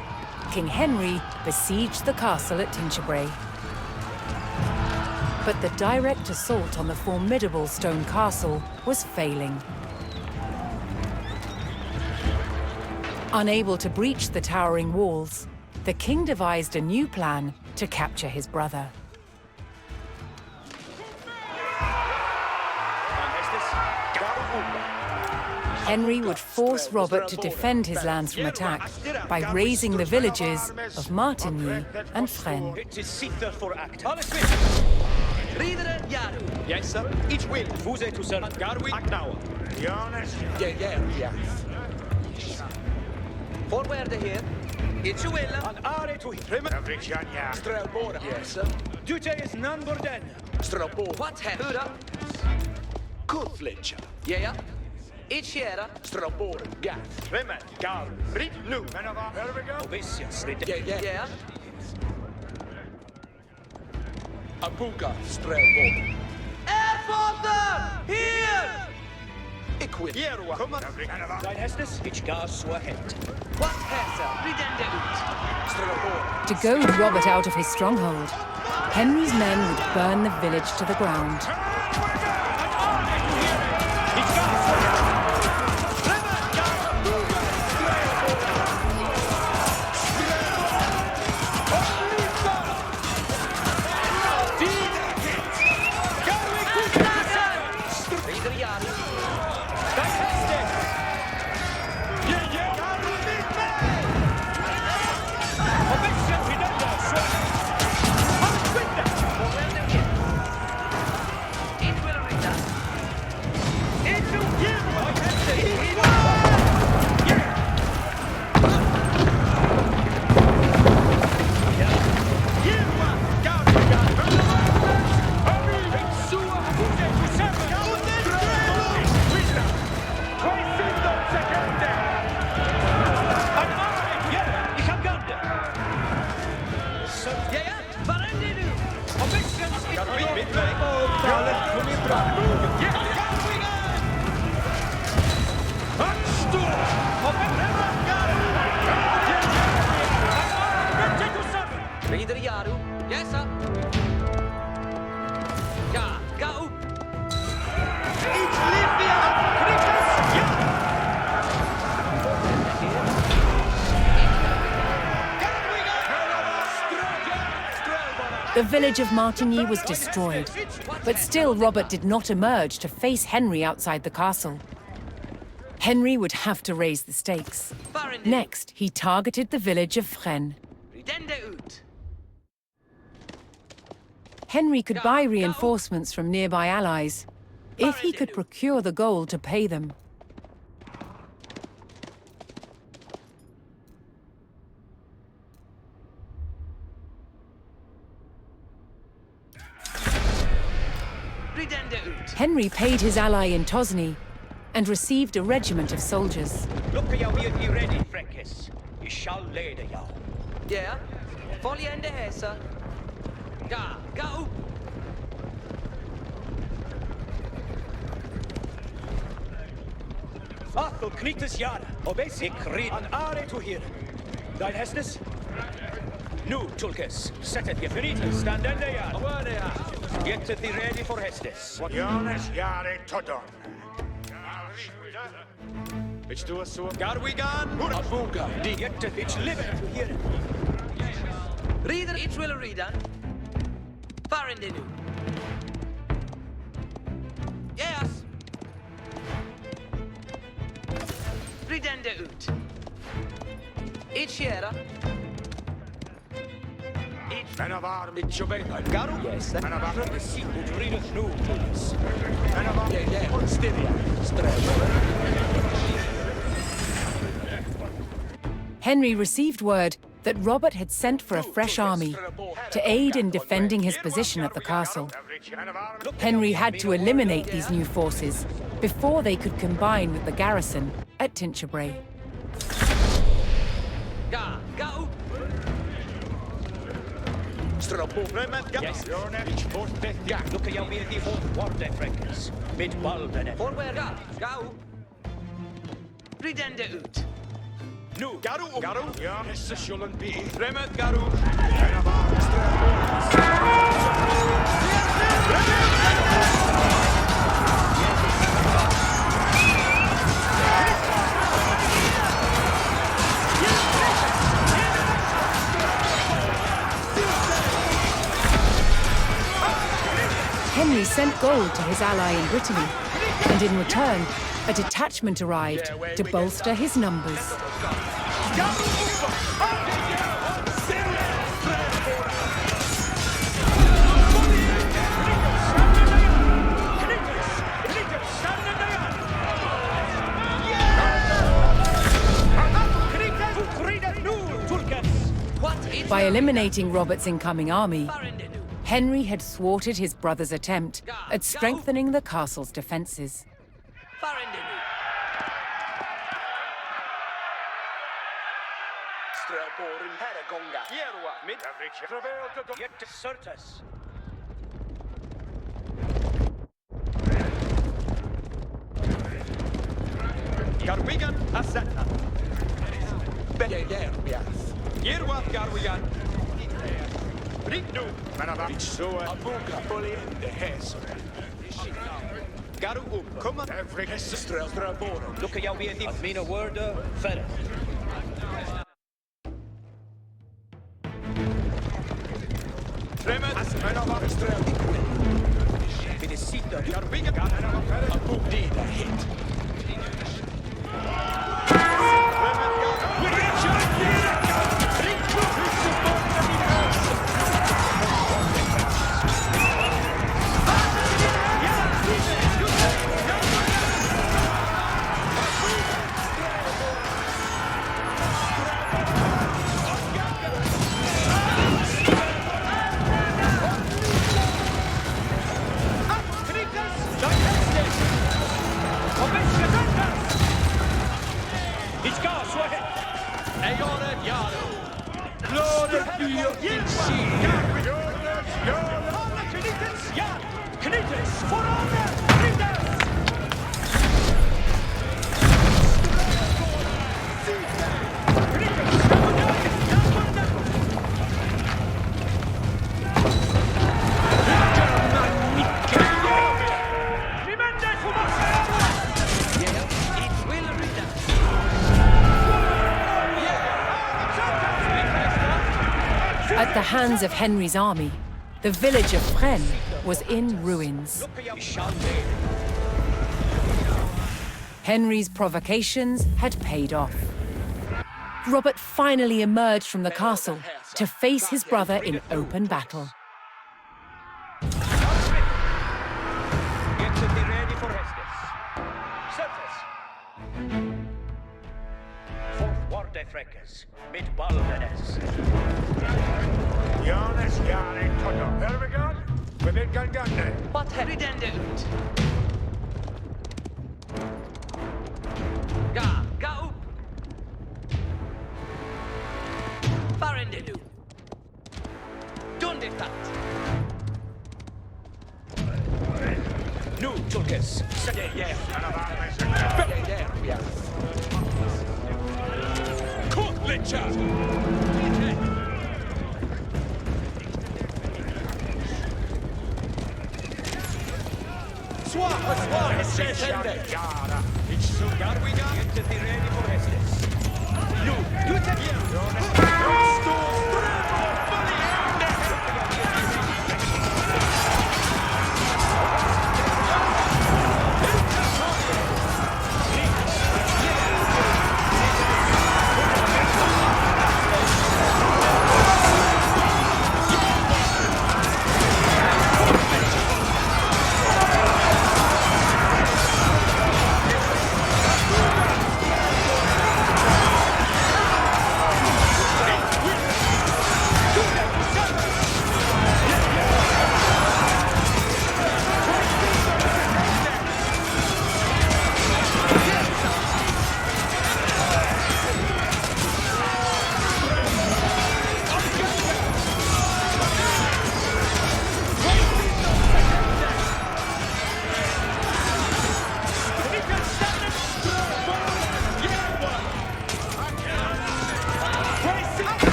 King Henry besieged the castle at Tinchebray. But the direct assault on the formidable stone castle was failing. Unable to breach the towering walls, the king devised a new plan to capture his brother. Henry would force Robert to defend his lands from attack by razing the villages of Martigny and Fresnes. Yes, sir. Each will. Vous êtes tout seul. Garwi. Now. Yeah. Forward here. It's you will. An are to him. Strelbora. Yes, sir. Duty is none borden. Strelbora. What happened? Kuthlicha. Yeah. Each year. Strelbora. Gat. Remen. Gar. Rit. Nu. There we go. Obesius. Yeah. Abuga. Strelbora. Father! Here! Ik wil. Kom maar. Zijn hestes, ich gas so ahead. What has To goad Robert out of his stronghold, Henry's men would burn the village to the ground. The village of Martigny was destroyed, but still Robert did not emerge to face Henry outside the castle. Henry would have to raise the stakes. Next, he targeted the village of Fresnes. Henry could buy reinforcements from nearby allies, if he could procure the gold to pay them. Henry paid his ally in Tosny and received a regiment of soldiers. Look at you ready, Freckes. You shall lay the yaw. Yeah? Voll je in de hesse. Ga. Athel knites jara, obes ik reed an are to here. Dein hestnes? Nu, Tulkes, settet je vernieten, stand in de jara. Get thee ready for hestnes. Jonas jare todon. It's to us so. Garwigan, Abuga, die get it's living to here. Reader, iets willen readen. Waar in de nu? Yes. Readen de uit. Iets jera. En een warm. It's your baby. Garu? Yes. En een warm. The sea would read us new, please. En een warm. Yeah. Styria. Henry received word that Robert had sent for a fresh army to aid in defending his position at the castle. Henry had to eliminate these new forces before they could combine with the garrison at Tinchebray. Ga. Yes. Look at jou weer die worden, Freckes. Met balden. Voorwaar ga. Readen de uit. Nu, Garu. Ja, is ze zullen be. Remet, Garu. En een Henry sent gold to his ally in Brittany, and in return, a detachment arrived to bolster his numbers. By eliminating Robert's incoming army, Henry had thwarted his brother's attempt at strengthening the castle's defenses. Garwigan, Asetta. Yerwath Garwigan. Rignu. It's so. Abuka, fully in the hess. Garu, come on. Every sister. Look at jou weer die. Mina woorden, verder. Tremet, en een wat strel. Bij de sita, Garwigan, Abuk die daar hit. At the hands of Henry's army, The village of Fresnes was in ruins. Henry's provocations had paid off. Robert finally emerged from the castle to face his brother in open battle. Get to be ready for Hastings. Surface. Fourth Ward Freckers, mid Balvenes. Jonas Jari Toto. Hervigard, within Gangande. What redende ut? Ga upp. Barendelu. Dundifat. Nu, Tulkes. Stay there. Stay there, yeah. Kotlicha! Swar, Sende! It's so God we got. Get to be ready for Hastings. Nu, du tar igen.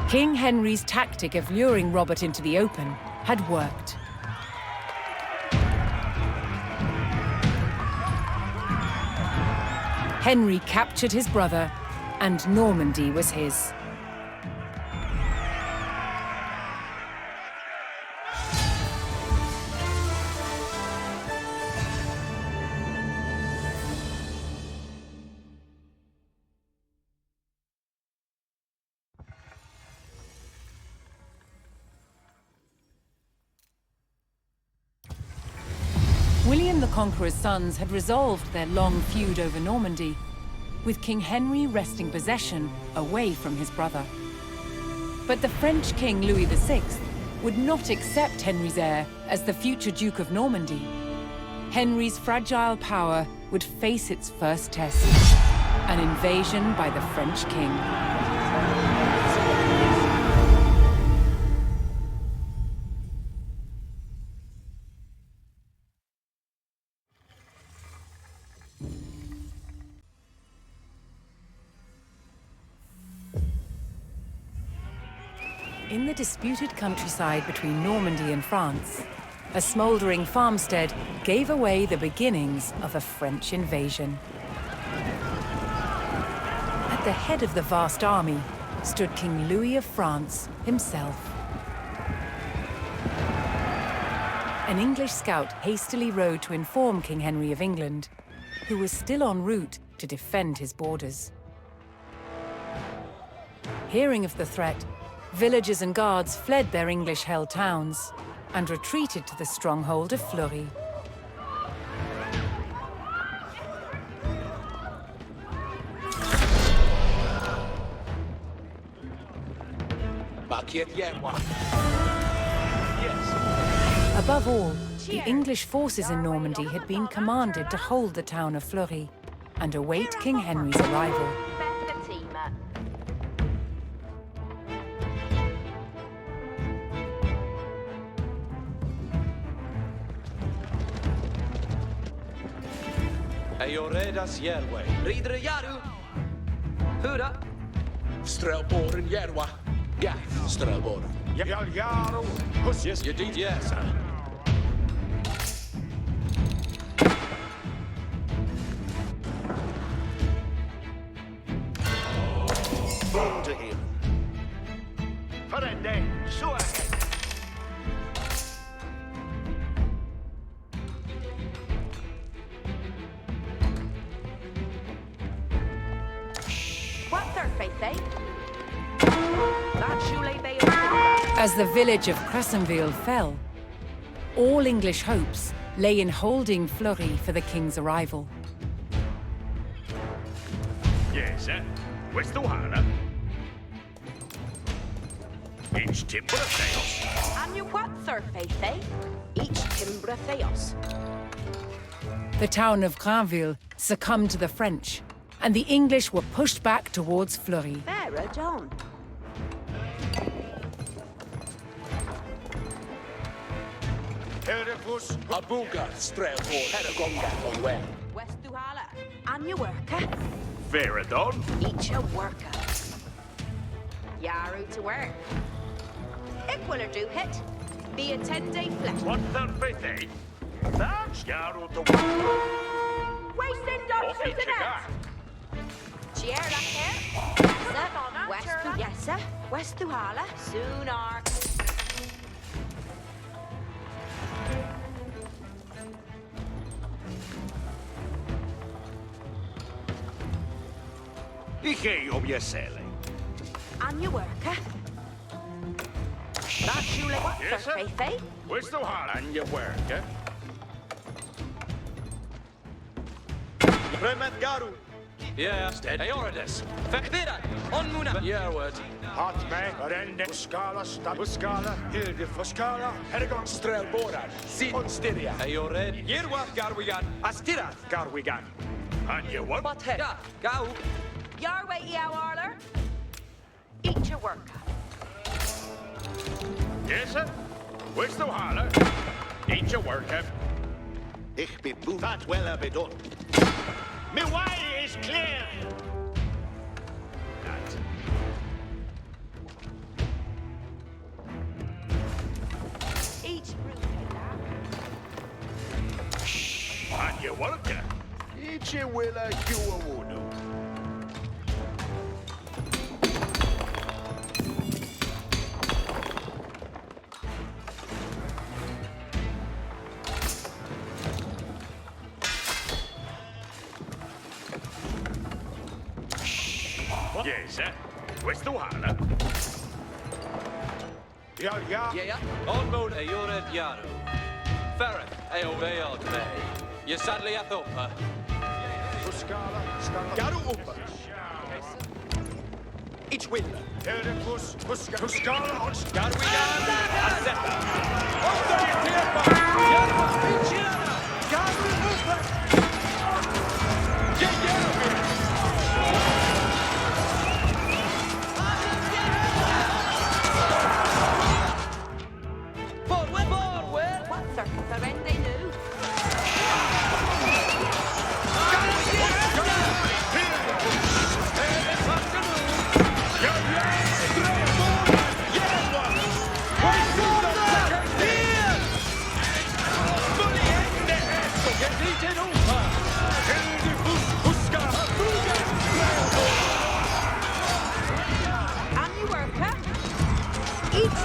King Henry's tactic of luring Robert into the open had worked. Henry captured his brother, and Normandy was his. William the Conqueror's sons had resolved their long feud over Normandy, with King Henry wresting possession away from his brother. But the French King Louis VI would not accept Henry's heir as the future Duke of Normandy. Henry's fragile power would face its first test, an invasion by the French king. In the disputed countryside between Normandy and France, a smouldering farmstead gave away the beginnings of a French invasion. At the head of the vast army stood King Louis of France himself. An English scout hastily rode to inform King Henry of England, who was still en route to defend his borders. Hearing of the threat, villagers and guards fled their English-held towns and retreated to the stronghold of Fleury. Above all, the English forces in Normandy had been commanded to hold the town of Fleury and await King Henry's arrival. Eoredas Yerway. Ridre Yaru. Hurra. Strelboren Yerwa. Gaff Strelboren. Yal Yes, you did, yes, sir. Boom to him. Ferende, so ahead. What's their faith, eh? That Cholet Bay of Tinchebray. As the village of Crescenville fell, all English hopes lay in holding Fleury for the king's arrival. Yes, sir. Where's the Hana? Each timber of Theos. And you what's their faith, eh? Each timber of Theos. The town of Granville succumbed to the French, and the English were pushed back towards Fleury. Vera John. Herefus. Abuga Strelboren. Heragonga on where? West Duhala. And you worker. Veradon. Each a worker. Yaru to work. Ik will do hit. Be a 10-day flesh. What their faith, eh? That's Yarrow the one. Wasting dogs to the net. Tierra here. West to Yessa. West to Hala. Soon are. Ige om je celle. And you worker. That's you like what's Yes, their sir. faith, eh? Where's the Hana? And you work, eh? Remet Garu. Yeah, stead. Eoridas. Fekbira. On Muna. Yeah, word. Hot man. Ferende. Fuscala. Stabuscala. Hilde Fuscala. Heragon. Strelboren. Sin. Onstyria. Eored. Yerwa Garwigan. Astirath Garwigan. And you what? What head? Gau. Your way, you Arler. Each a worker. Yes, sir. Where's the Hana? Each a work, eh? Ich bin boe. That well have done. My way is clear. That. Each room. And you work, eh? Each will a you a wood. Yes, sir. Where's the Hana? Yal. Yeah. On moon Eored Yaru. Ferret. Eoveod Bay. You sadly athopa. Fuscala. Scala. Garu Upa. Each will. Herefus. Fuscala. Garwigan. Aseta. Osta Yetirpa. Yerwa Pinchiana. Garu Upa. What's their Ferende new? And you worker. Each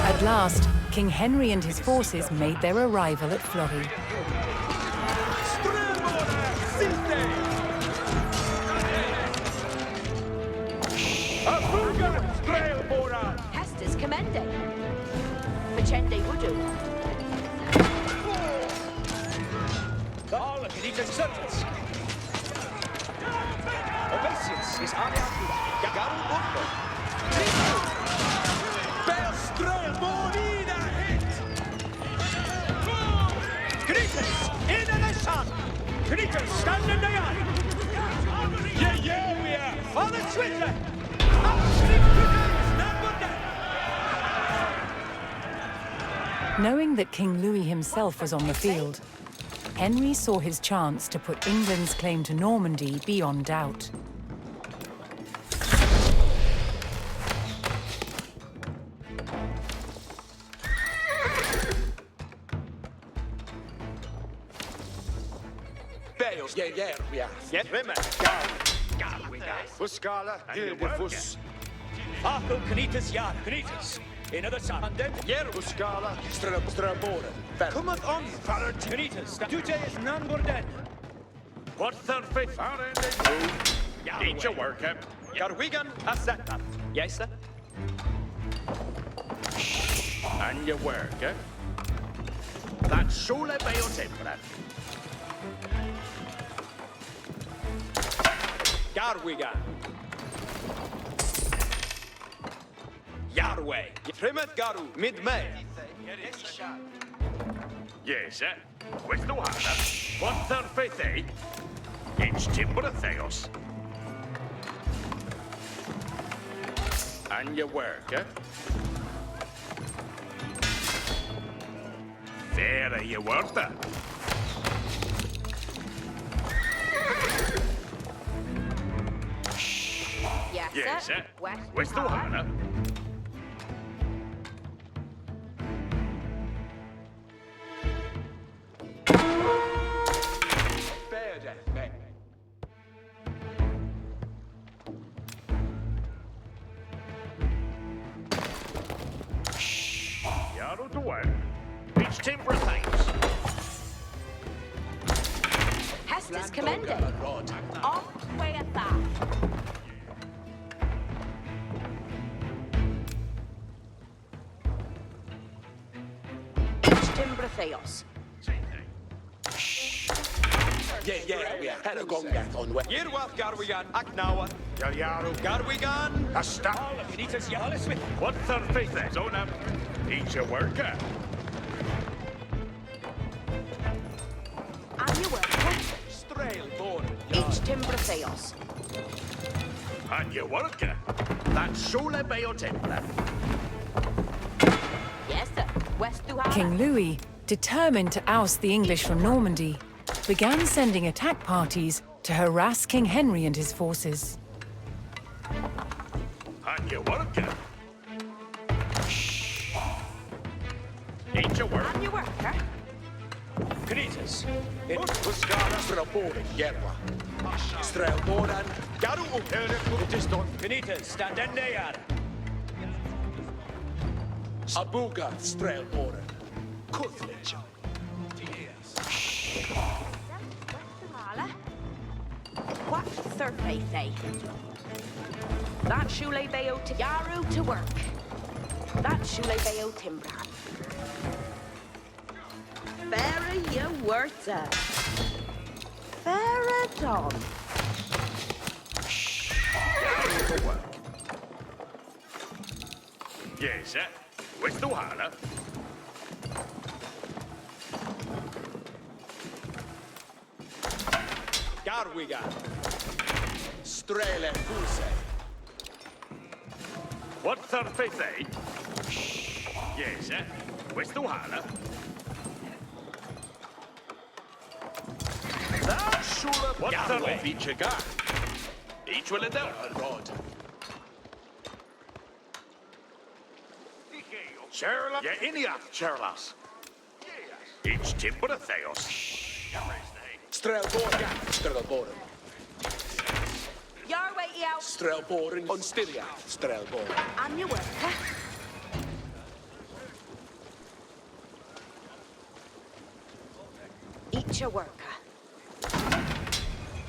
At last, King Henry and his forces made their arrival at Fleury. Hester's commende. Facende Wudu. Oh, look at each insurgents. Obeisance is Anarchy. Garu Upa. Belstrel hit! Greetings! In the sun! Greetings! Stand in the yard! Yeah, we are! For the Twitter! Knowing that King Louis himself was on the field, Henry saw his chance to put England's claim to Normandy beyond doubt. Bayeux, yeah, we are. Yep. Fuscala, Hildefus. Falco Canitas Yar, Canitas. Another son. And then Yer Fuscala, Strabora. cometh on, Father Canitas. Trebuchet is none more dead. What's their faith? Eat your work, eh? Garwigan, has that up. Yes, sir. And your work, eh? That's Sole Bayeux Tinchebray. Garwigan. Yarway. Trimmet Garu, mid-May. Yes, eh? Where's the water? What's their faith, eh? It's Trebuchet. And your work, eh? There you work, eh? Yes, eh? Where's the water? Yarrow to work. It's Tinchebray. Hester's commended. On way at that. Tinchebray. Yeah, we are. Had a gongat on way. Yerwath Garwigan, Aknawa. Yaru, Garwigan. Asta. Canitas Yalis with. What's their faith, eh? Zona. Eat your work, eh? And your work. Strail born. Each Tinchebray. And your work, eh? That's Sole Bayeux Tinchebray. Yes, sir. West to King Louis, determined to oust the English from Normandy, began sending attack parties to harass King Henry and his forces. And your work, eh? Eat your work. And your work, huh? Canitas. Fuscala, Strabora, Yerwa. Strelboran, Garu, it is done. Canitas, stand in there. Abuga, Strelboran. Kuthlich. What's their faith, eh? That Sole Bayeux to Yaru to work. That Sole Bayeux Tinchebray. Very you worth it. Very done. Yes, eh? Where's the water? Garwigan. Strele Puse. What's their faith, eh? Yes, eh? Where's the water? That's Sule. What's their feature guard? Each will it down. Rod. Sherlock? Yeah, Inia, Sherlock. It's Tinchebray. Strelboran, Strelboran. Your way out. Strelboran, on Styria, Strelboran. And your work, huh? Eat your worker.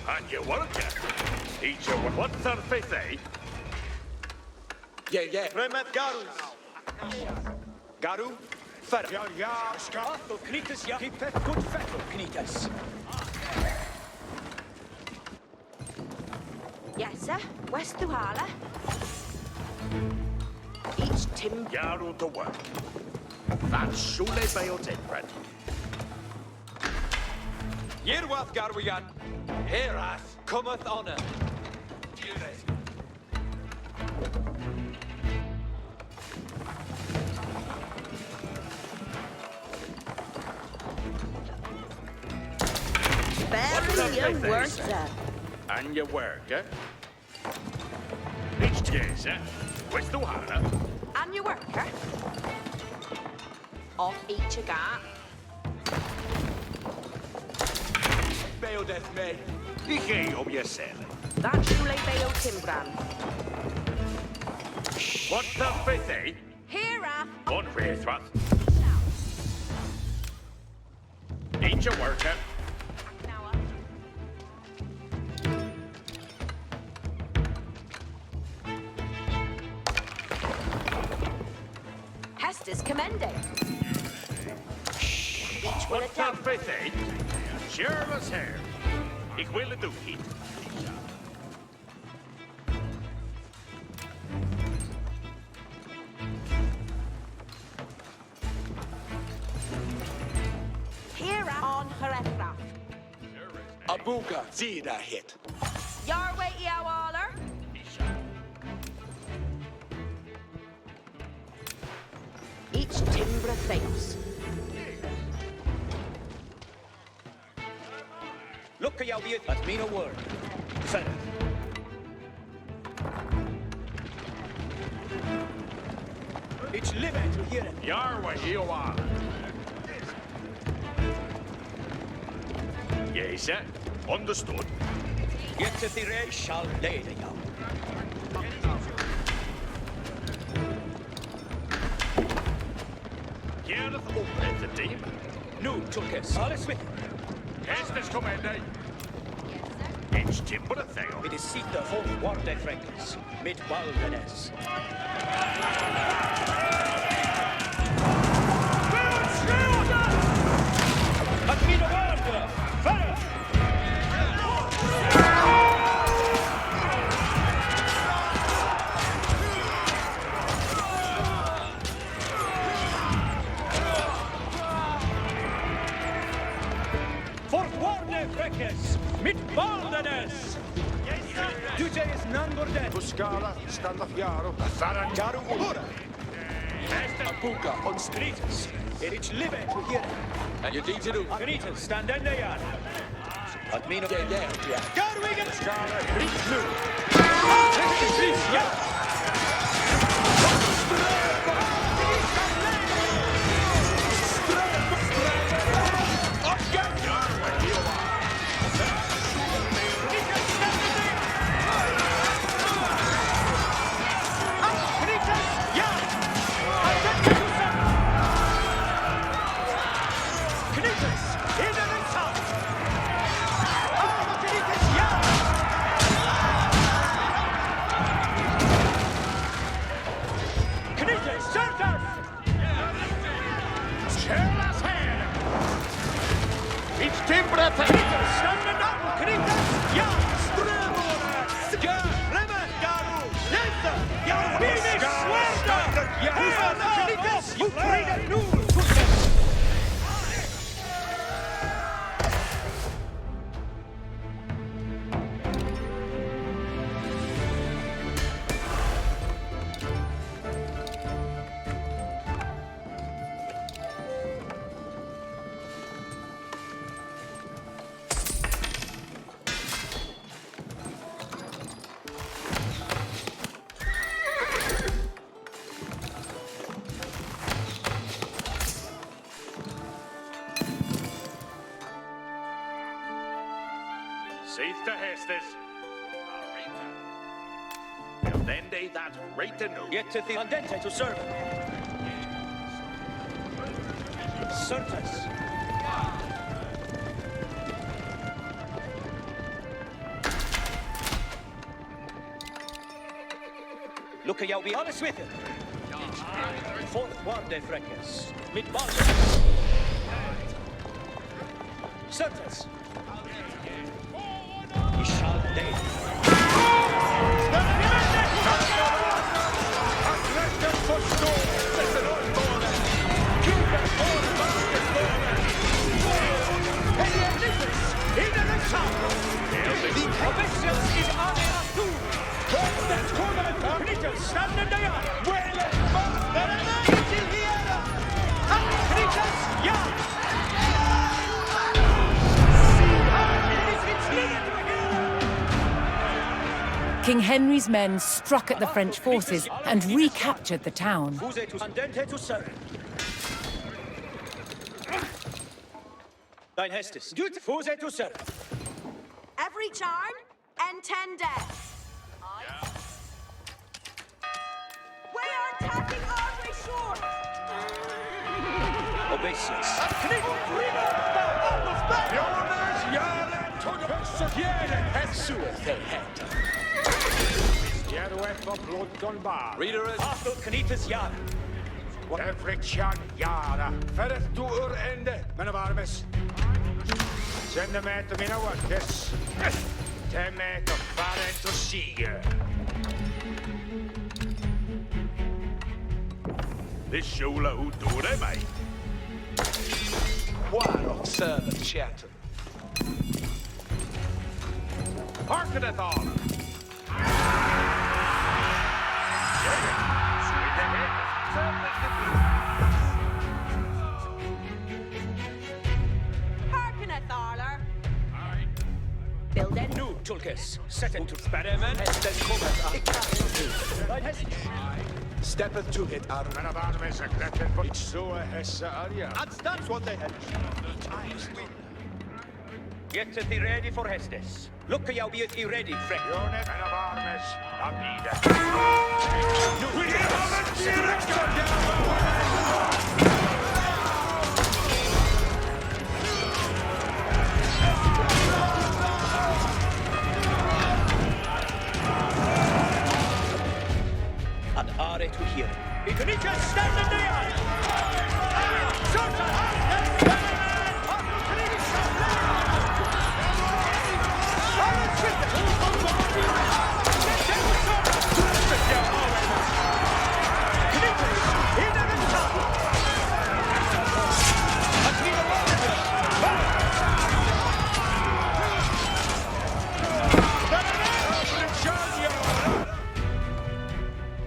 And your worker. Eat your work. What's their faith, eh? Yeah. Remet Garus. Garu. Ferro. Fatho Canitas Yaki Pet Good Fetto Canitas. Yes, sir. West to Hala. Each Tim. Yaru to work. That's Sole Bayeux Tinchebray. Yerwath Garwigan. Herath cometh honor. Very you worth it. And your work, eh? Each chiesa, questo hana. And your worker. Off each you got. Bail death, me. Ike om yourself. That Shule Bayeux Timbran. What the faith, eh? Here, On Wraithwath. Each your worker. Hester's commending. Each will What the attempt. faith, eh? Sure as hair. Ik wil het doen. Here on Herethra. Abuka, Zida hit. Your way, Waller. Each Timbra fails. Look at you, that mean a word. Say it. It's living to hear it. Your way, you are. Yes, sir. Understood. Get to the race shall lay the young. Gareth open the team. Nu, Tulkes. Alles with Estes commanding. Each timber thing. it is Sita von Warde Frankens. Mit Baldenes. At mean a word. Fire! Mit Baldenes! Trebuchet is none but dead. Tuscala, Standard Jaro. Garu Ura. Abuka on streets. It's living to hear it. And you need to do. Agnitas, stand in the yard. At mean of Yeah. Garwigan! Tuscala, Safe to Hestes. Well, then they that right to know. Get to the Andente to serve. Certus. Look at you, be honest with you. Fourth Warde Frankens. Mit Baldenes. Certus. He shall lay. King Henry's men struck at the French forces and recaptured the town. Thine Hestis. Fuse to serve. Every charm and 10 deaths. We are attacking Armory Shore. Obeisance. Reader is Arthur Canitas Yar. Every chan yara. Ferret du ende, men of armes. Send them at the mina workers. Temme to fare to see. This shula udure mai. Warok servant Chatton. Harkeneth all. Harkeneth Arler. Build a new Tulkes. Set it to Spadderman. Then cometh steppeth to it out of Men of armes, a gretten for each so a hessa aria. That's what they had. Get thee ready for Hestes. Look, y'all be ready, Frank. Jonet, men of armes, a bide. And are to hear. You can each stand in the eye.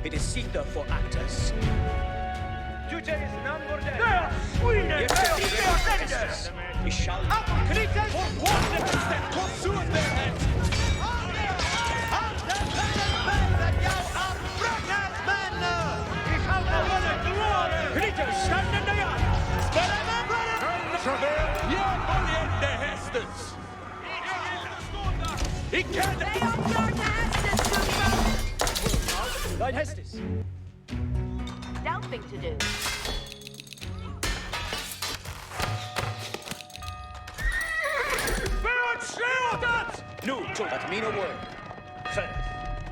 It is Sita for actors. Duty is number dead. They are Sweden! They are We shall not. Knitas! For one step, consume their heads! Knitas, stand in the yard! Spelleman, brother! Ja, man är det hästens. Icke! They are Lord Hestes, Thine Hestes. Delphing to do. No, to that mean a word. Fair.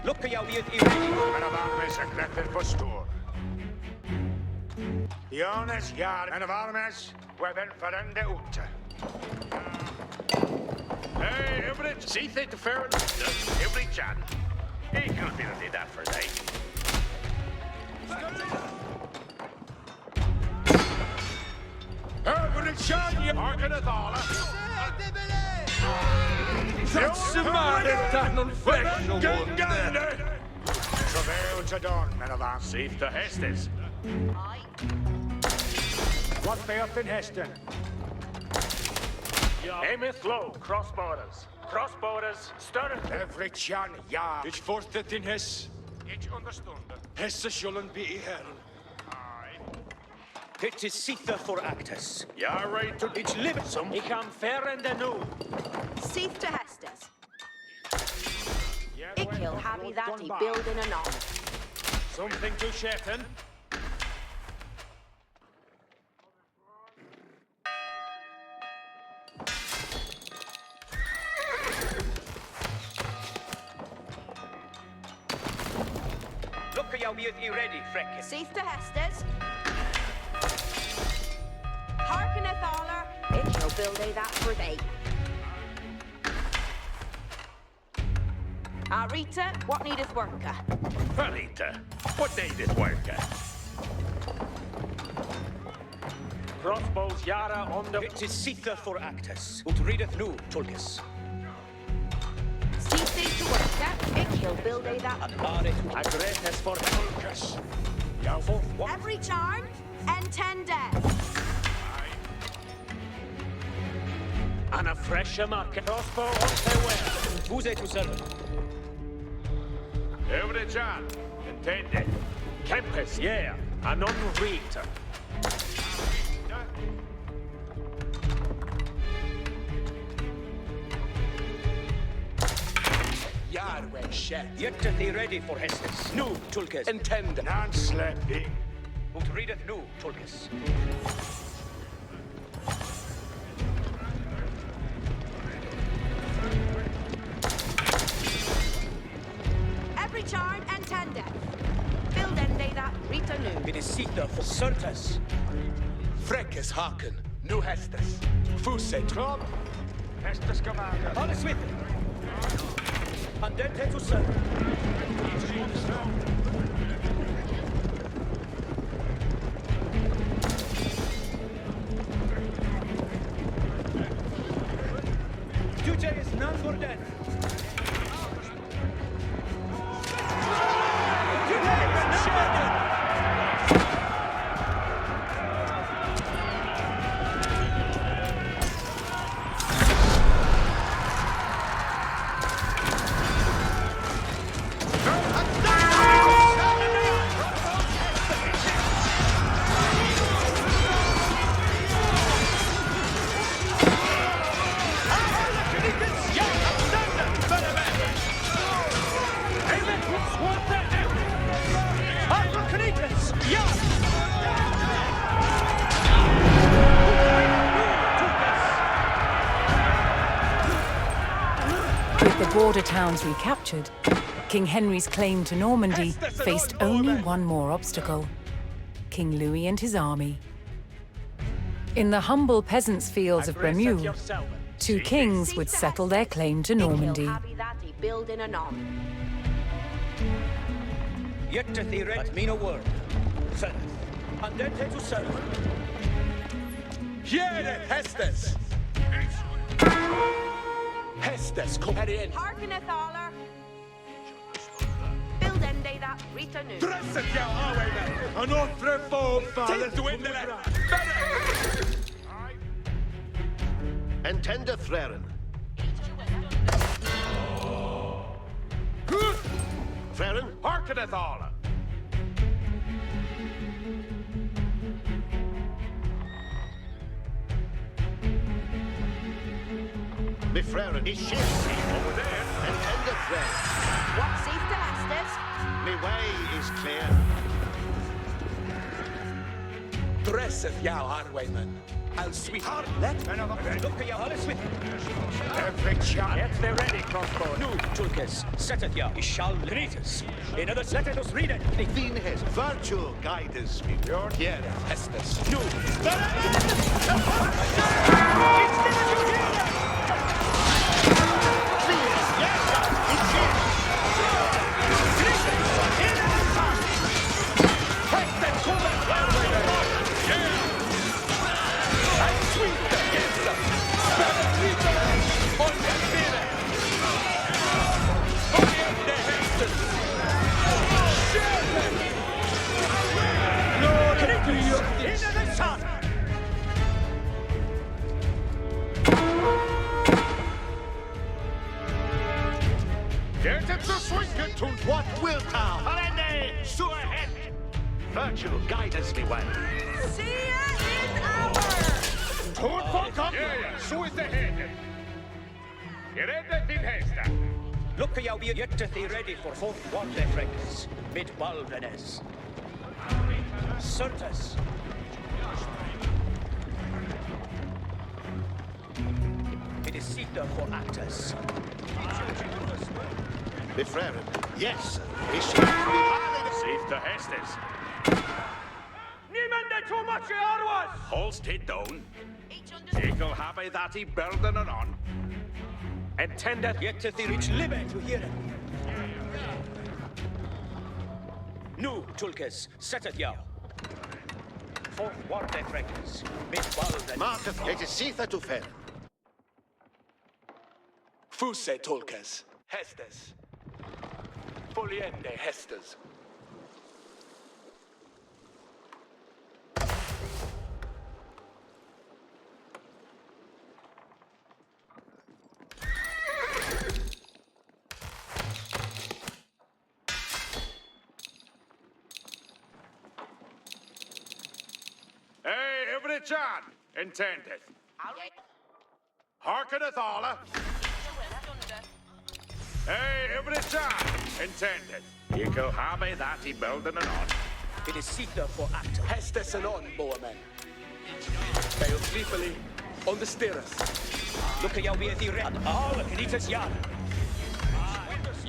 Look at you with you. Men of armes, a gretten for store. Jones, jar, men of armes, webben verende ute. Hey, every see the ferret. Every chan. He could be that for day. Every chan, you harkeneth all. That's the man that non flesh. Travail to dawn, men of armes. See the Hestes. What be up in Heston? Aimeth low, crossbowers. Crossbowers, stir. Every chan, ja. Ich forstet in Hess. Ich understunde. Hesse schulden be i herren. It is Sita for actors. Ja, right. It's Libsum. Ich am ferende nu. Seath to Hestes. Ickhill happy that he building a knob. Something to Sheffen. Look at you with you ready, Frank. Seath to Hestes. Harkeneth Arler. Ickhill build a that for thee. Rita, what needeth worker? Rita, what needeth worker? Crossbows Yara on the... It is Sita for actors. Ut readeth nu, Tulkes. Seath thee to worker. Ickhill build a that. And are it Agretes for Tulkes. Now for what? Every charm and 10 deaths. And a fresh market. Crossbow on their way. Fuse to serve. Every John, intended. Campus, yeah, a non-reader. Yarwe shed. Yet they ready for Hastings. Nu, Tulkes. Intend. Non-sleeping. Ut readeth nu, Tulkes. Every charm intended. Build ende that Rita nu. It is Sita for Certus. Freckes Haken. Nu Hestes. Fuse Trom. Hestes commander. Alles with it. Andente to serve. Trebuchet is none for dead. Border towns recaptured, King Henry's claim to Normandy faced only one more obstacle: King Louis and his army. In the humble peasants' fields of Bremule, two kings would settle their claim to Normandy. Build in anon. Yet to the red mean a word. Senate. Andente to serve. Here, Hestes. Hestes, come in. Hearkeneth aller. Build ende that Rita nu. Dresset jou away, an offre foe, father. To win the Entende Freren. Freren? Hearkeneth all. Me Freren, is ship. Over there. Entende Freren. What safe to Hestes? Me way is clear. Dresseth jou Arwayman. I'll sweetheart let look at your Hollis with Every chance. Yet they're ready, Crossbow. Nu, Tulkes, setteth ya, he shall greet us. In others, let us read it. Thine has virtue guide us, me lord. Here, Hestes. Nu. What wilt thou? Hurrah! So ahead! Virtue guide us, me way. See ya in our. Tord Falconry. Yeah, so is the head. Get in Hesta. Look at you, yet to be ready for fourth water freckles. Mid Balvenes. Certus. It is Sita for actors. Me Freren. Yes, we shall be Safe to Hestes. Niemand too much Arwas! Holst it down. Tickle happy that he burden it on. Intended Yet to the rich libe to hear it. Nu, Tulkes, setteth ya. Fourth water freckles. Mid Balvenes. Marketh, it is Sitha to fair. Fuse Tulkes. Hestes. Foliende Hestes. every chan intended. Hearkeneth alla. Hey, every chan intended. You go have that he building and on. It is Sita for act. Hestes and on, Boerman. Bij ons liefelijk on the stairs. Look at jou weer die red. Alle genieters jaren.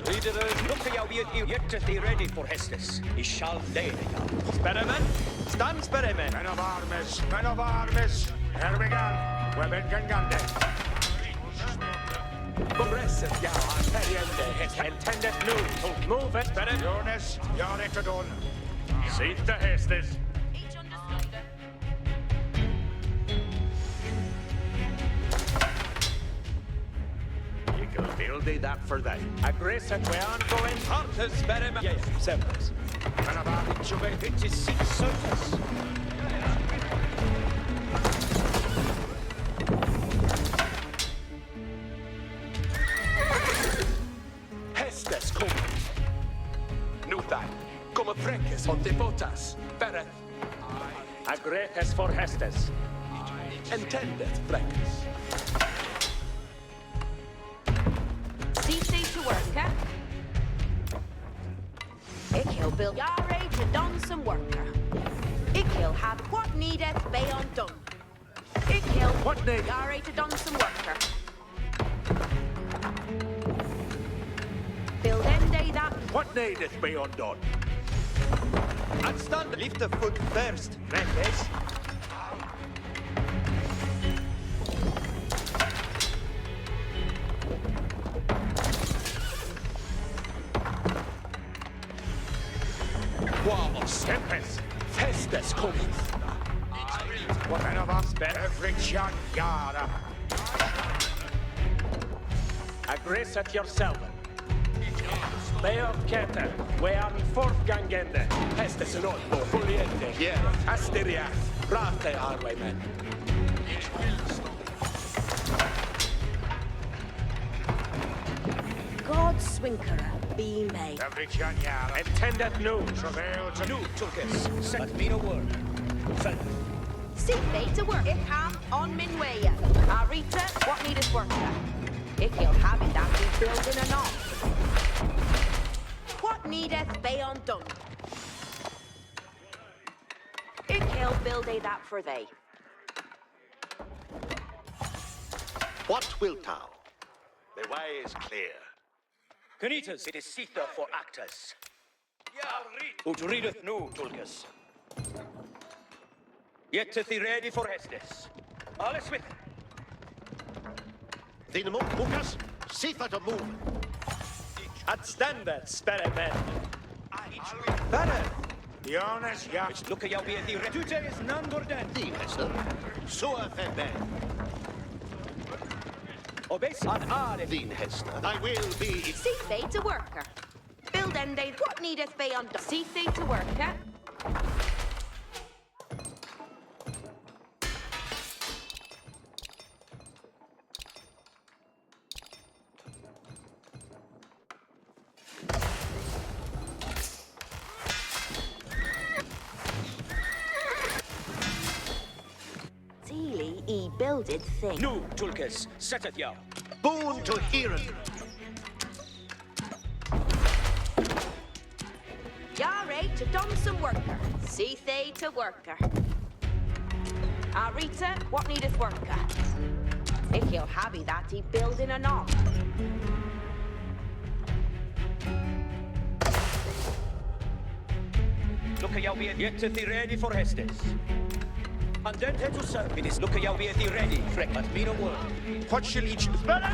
Liederers, look at jou weer die jetjes die ready for Hestes. He shall lay the young. Sperremen, stand sperremen. Men of armies. Here we go. We've been gangande. Compresset, ja, periende. Het intended nu. Move it, sperre. Jonas, you're it to done. See the Hestes. You go build that for them. Aggressive, we aren't going hard to sperremen. Yes, sevens. Men of armies. Chubbe, it is six surface. Hestes kom. Nu dan. Kommer fräckes on de botas. Berre. Agretes for Hestes. Intended fräckes. See to work, hè? Ik wil build jare to done some worker. Ik wil have what needeth be undone. Ik wil What need? jare to done some worker. Build end day that What needeth be undone? And stand. Lift the foot first. Fräckes. Quamos. Tempest. Festes cometh. What men of us better every chan yara. Aggressat yourself. Beor Keter, we are fortgangende. Hestes and on, foliente. Yeah. Asteriath. Rate arwe men. God Swinkerer be made. Every chan yara. Intended nu. Travail to Nu, Tulkes. But me no word. Fel. See they to work. Ik ham on min way. Arita, what needeth worker? Ik wil have that we building and on. What needeth be undone? Ik wil build that for they. What wilt thou? The way is clear. Canitas, it is Sita for actors. Ut readeth nu, Tulkes. Yet to be ready for Hestes. Alles with. Din mot, Lukas. Sita to move. At standard, sperre men. Better. Jonas, ja. Look at you be the Trebuchet is none gorden. Din Hester. So febe. Obes an are. Din Hester. I will be. See they to worker. Build end day, what needeth be undone? See they to worker. Builded thing. Nu, Tulkes, setteth you. Boon to hear it. Yare to done some worker. See they to worker. Arita, what needeth worker? Ik wil have that he building and on. Look at you be yet to be ready for Hestes. And then head to serve. It is look at you be ready, Freck, but me no word. What shall each Stand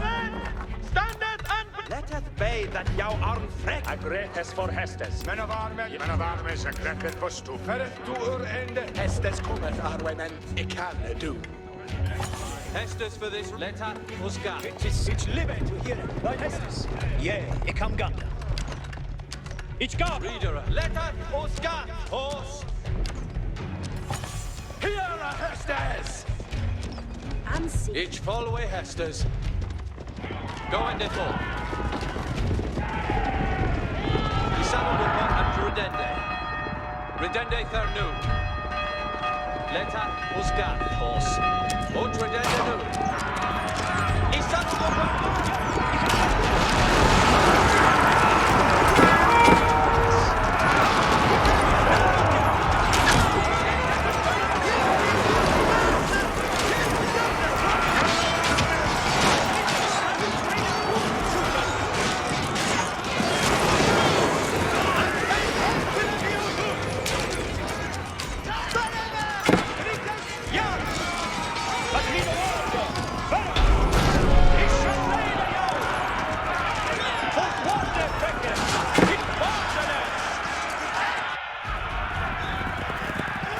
it and letteth be that you are Freck. Agretes for Hestes. Men of armies, a greppet for stu. Ferret to ende. Hestes cometh our women. It can do. Hestes for this letter was gone. It is live to hear it. By Hestes. Yea, it come ganda. Each guard. Reader, letter was gone. Horse. Here are Hestes! And see. Each fall away Hestes. Go and they fall. Isamu will walk and Redende. Redende Thernu. Leta Usgan, horse. Odredenu.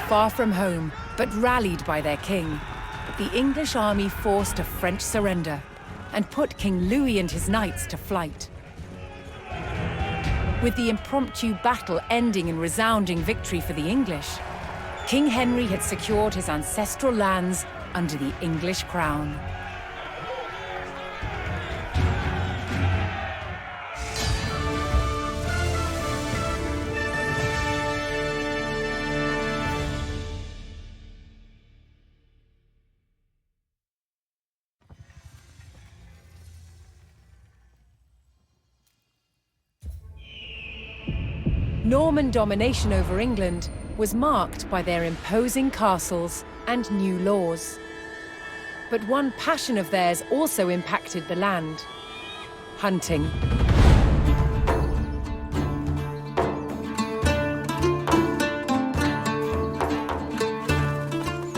Far from home, but rallied by their king, the English army forced a French surrender and put King Louis and his knights to flight. With the impromptu battle ending in resounding victory for the English, King Henry had secured his ancestral lands under the English crown. Norman domination over England was marked by their imposing castles and new laws. But one passion of theirs also impacted the land: hunting.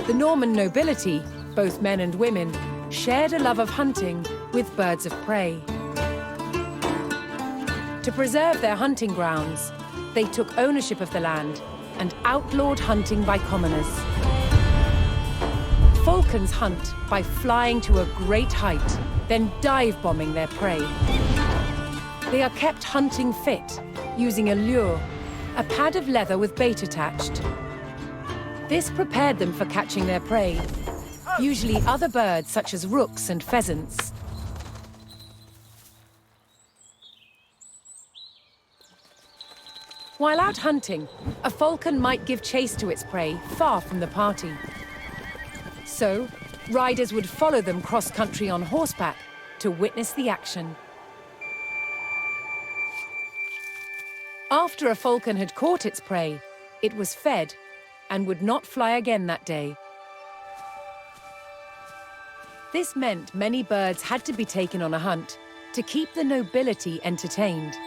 The Norman nobility, both men and women, shared a love of hunting with birds of prey. To preserve their hunting grounds, they took ownership of the land and outlawed hunting by commoners. Falcons hunt by flying to a great height, then dive-bombing their prey. They are kept hunting fit, using a lure, a pad of leather with bait attached. This prepared them for catching their prey, usually other birds such as rooks and pheasants. While out hunting, a falcon might give chase to its prey far from the party. So, riders would follow them cross-country on horseback to witness the action. After a falcon had caught its prey, it was fed and would not fly again that day. This meant many birds had to be taken on a hunt to keep the nobility entertained.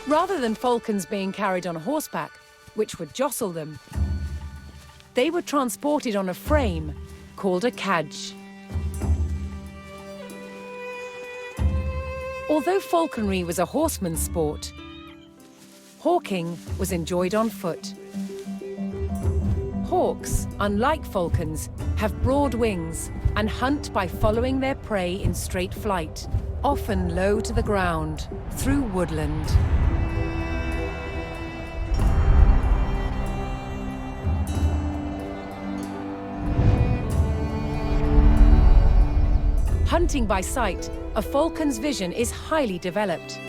Rather than falcons being carried on horseback, which would jostle them, they were transported on a frame called a cadge. Although falconry was a horseman's sport, hawking was enjoyed on foot. Hawks, unlike falcons, have broad wings and hunt by following their prey in straight flight, often low to the ground, through woodland. Hunting by sight, a falcon's vision is highly developed.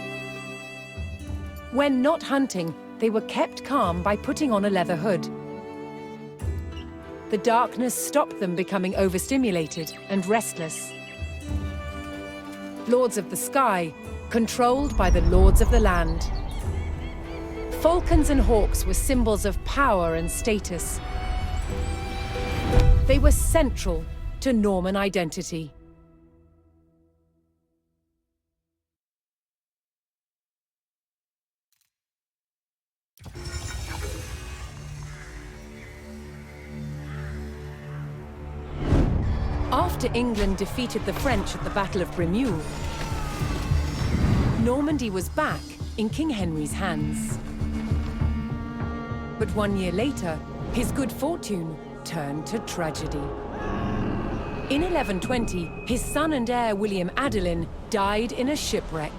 When not hunting, they were kept calm by putting on a leather hood. The darkness stopped them becoming overstimulated and restless. Lords of the sky, controlled by the lords of the land. Falcons and hawks were symbols of power and status. They were central to Norman identity. After England defeated the French at the Battle of Bremule, Normandy was back in King Henry's hands. But 1 year later, his good fortune turned to tragedy. In 1120, his son and heir William Adelin died in a shipwreck.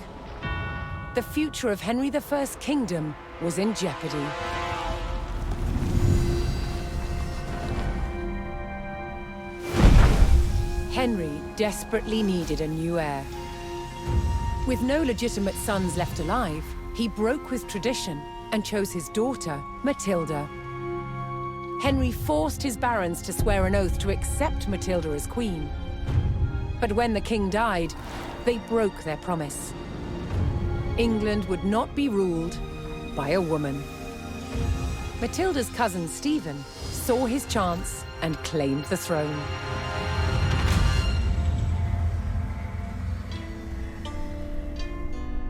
The future of Henry I's kingdom was in jeopardy. Henry desperately needed a new heir. With no legitimate sons left alive, He broke with tradition and chose his daughter, Matilda. Henry forced his barons to swear an oath to accept Matilda as queen. But when the king died, they broke their promise. England would not be ruled by a woman. Matilda's cousin Stephen saw his chance and claimed the throne.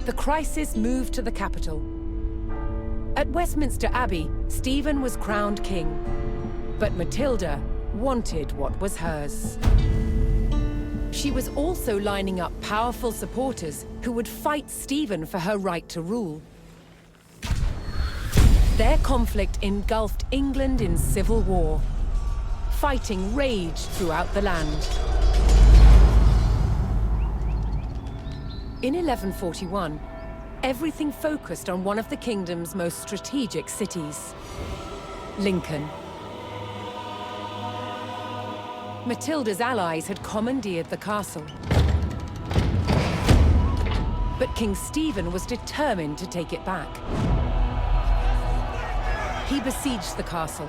The crisis moved to the capital. At Westminster Abbey, Stephen was crowned king, but Matilda wanted what was hers. She was also lining up powerful supporters who would fight Stephen for her right to rule. Their conflict engulfed England in civil war. Fighting raged throughout the land. In 1141, everything focused on one of the kingdom's most strategic cities, Lincoln. Matilda's allies had commandeered the castle. But King Stephen was determined to take it back. He besieged the castle.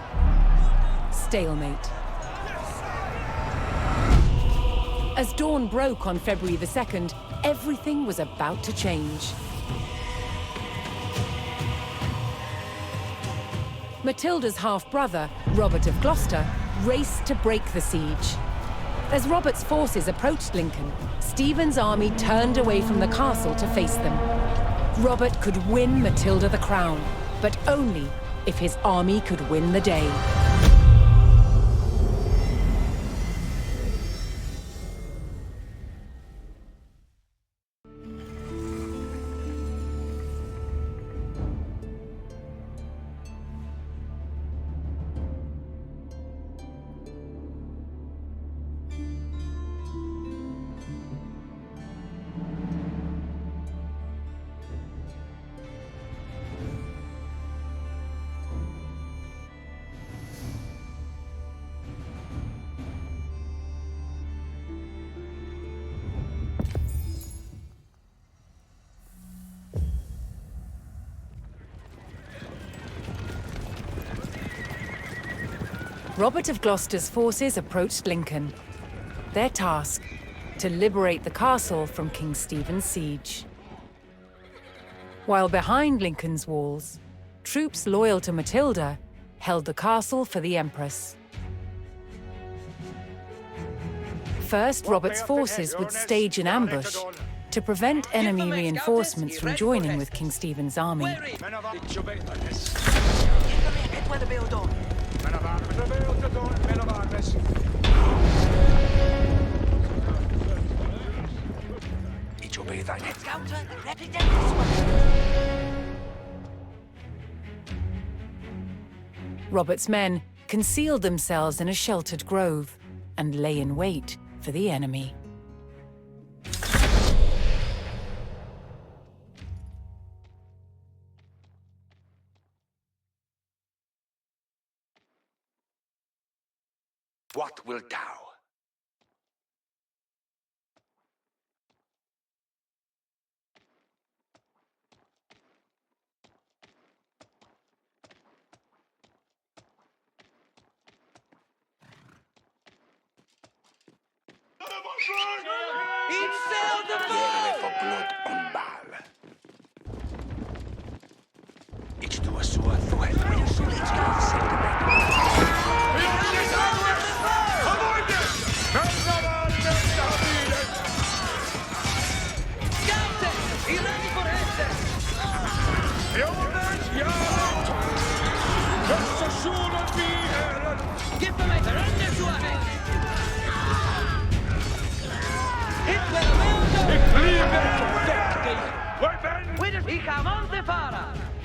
Stalemate. As dawn broke on February the 2nd, everything was about to change. Matilda's half-brother, Robert of Gloucester, raced to break the siege. As Robert's forces approached Lincoln, Stephen's army turned away from the castle to face them. Robert could win Matilda the crown, but only if his army could win the day. Robert of Gloucester's forces approached Lincoln. Their task, to liberate the castle from King Stephen's siege. While behind Lincoln's walls, troops loyal to Matilda held the castle for the Empress. First, Robert's forces would stage an ambush to prevent enemy reinforcements from joining with King Stephen's army. Robert's men concealed themselves in a sheltered grove and lay in wait for the enemy. What wilt thou? For blood on ball. It's to a sword for it.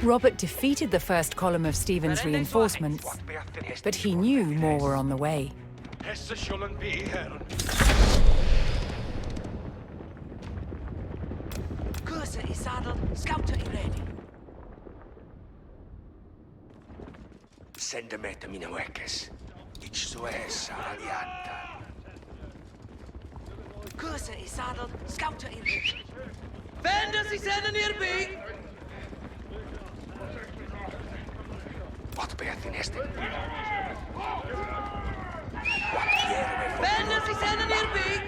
Robert defeated the first column of Stephen's reinforcements, but he knew more were on the way. Cursor is saddled, scouter is ready. Send me to Minawekes. Ich suesa alianta. Cursor is saddled, scouter is ready. Vendors is sending near me. Beathin este. Banners is in nearby.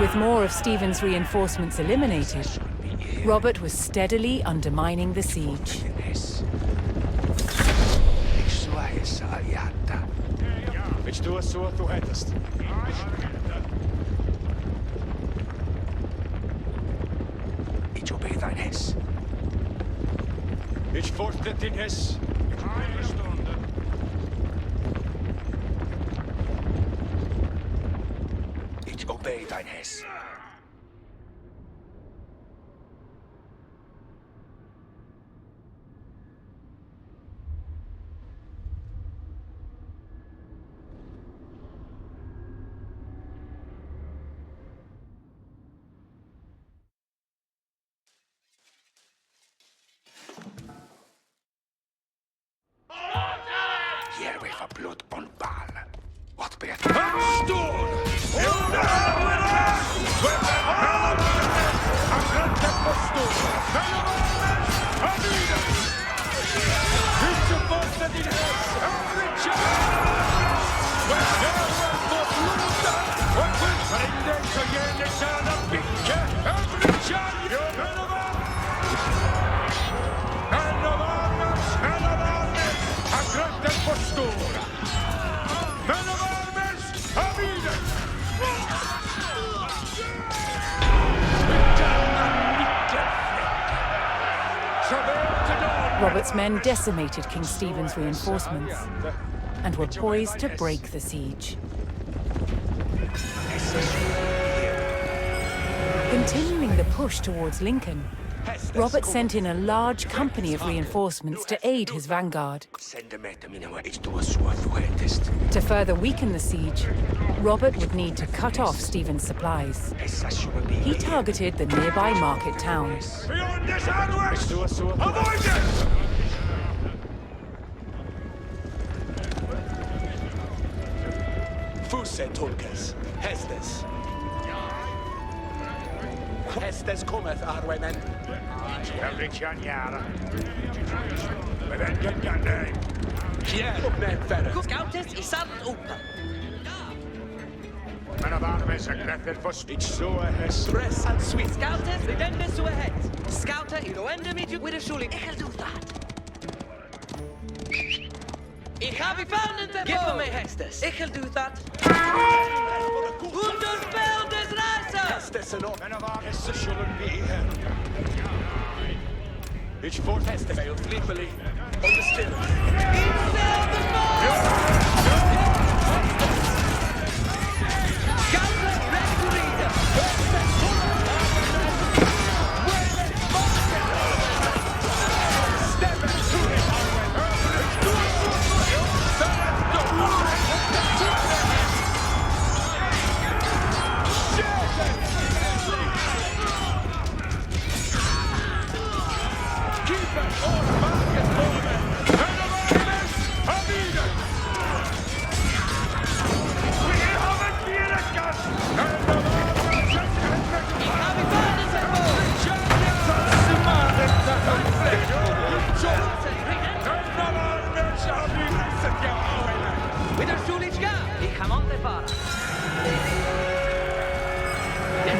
With more of Stephen's reinforcements eliminated, Robert was steadily undermining the siege. Ich fortet din häst. Ich obey dein Hess. Hier we for blood on ball. What be it? Robert's men decimated King Stephen's reinforcements and were poised to break the siege. Continuing the push towards Lincoln, Robert sent in a large company of reinforcements to aid his vanguard. To further weaken the siege, Robert would need to cut off Stephen's supplies. He targeted the nearby market town. Fusse Tulkes, Hestes. Hestes cometh, Arwemen. Scouters is saddled open. Men av armes er greffet for speech so ahead. Press and sweet. Scouters, we then this ahead. Scouter, you know, end meet you with a shooting. I'll do that. Ich habe found the give me Hestes. I'll do that. Wunderspell des Reiser! Hestes and all. Men av armes shouldn't be here. Ich fort Hestes, I'll flippily. On the still.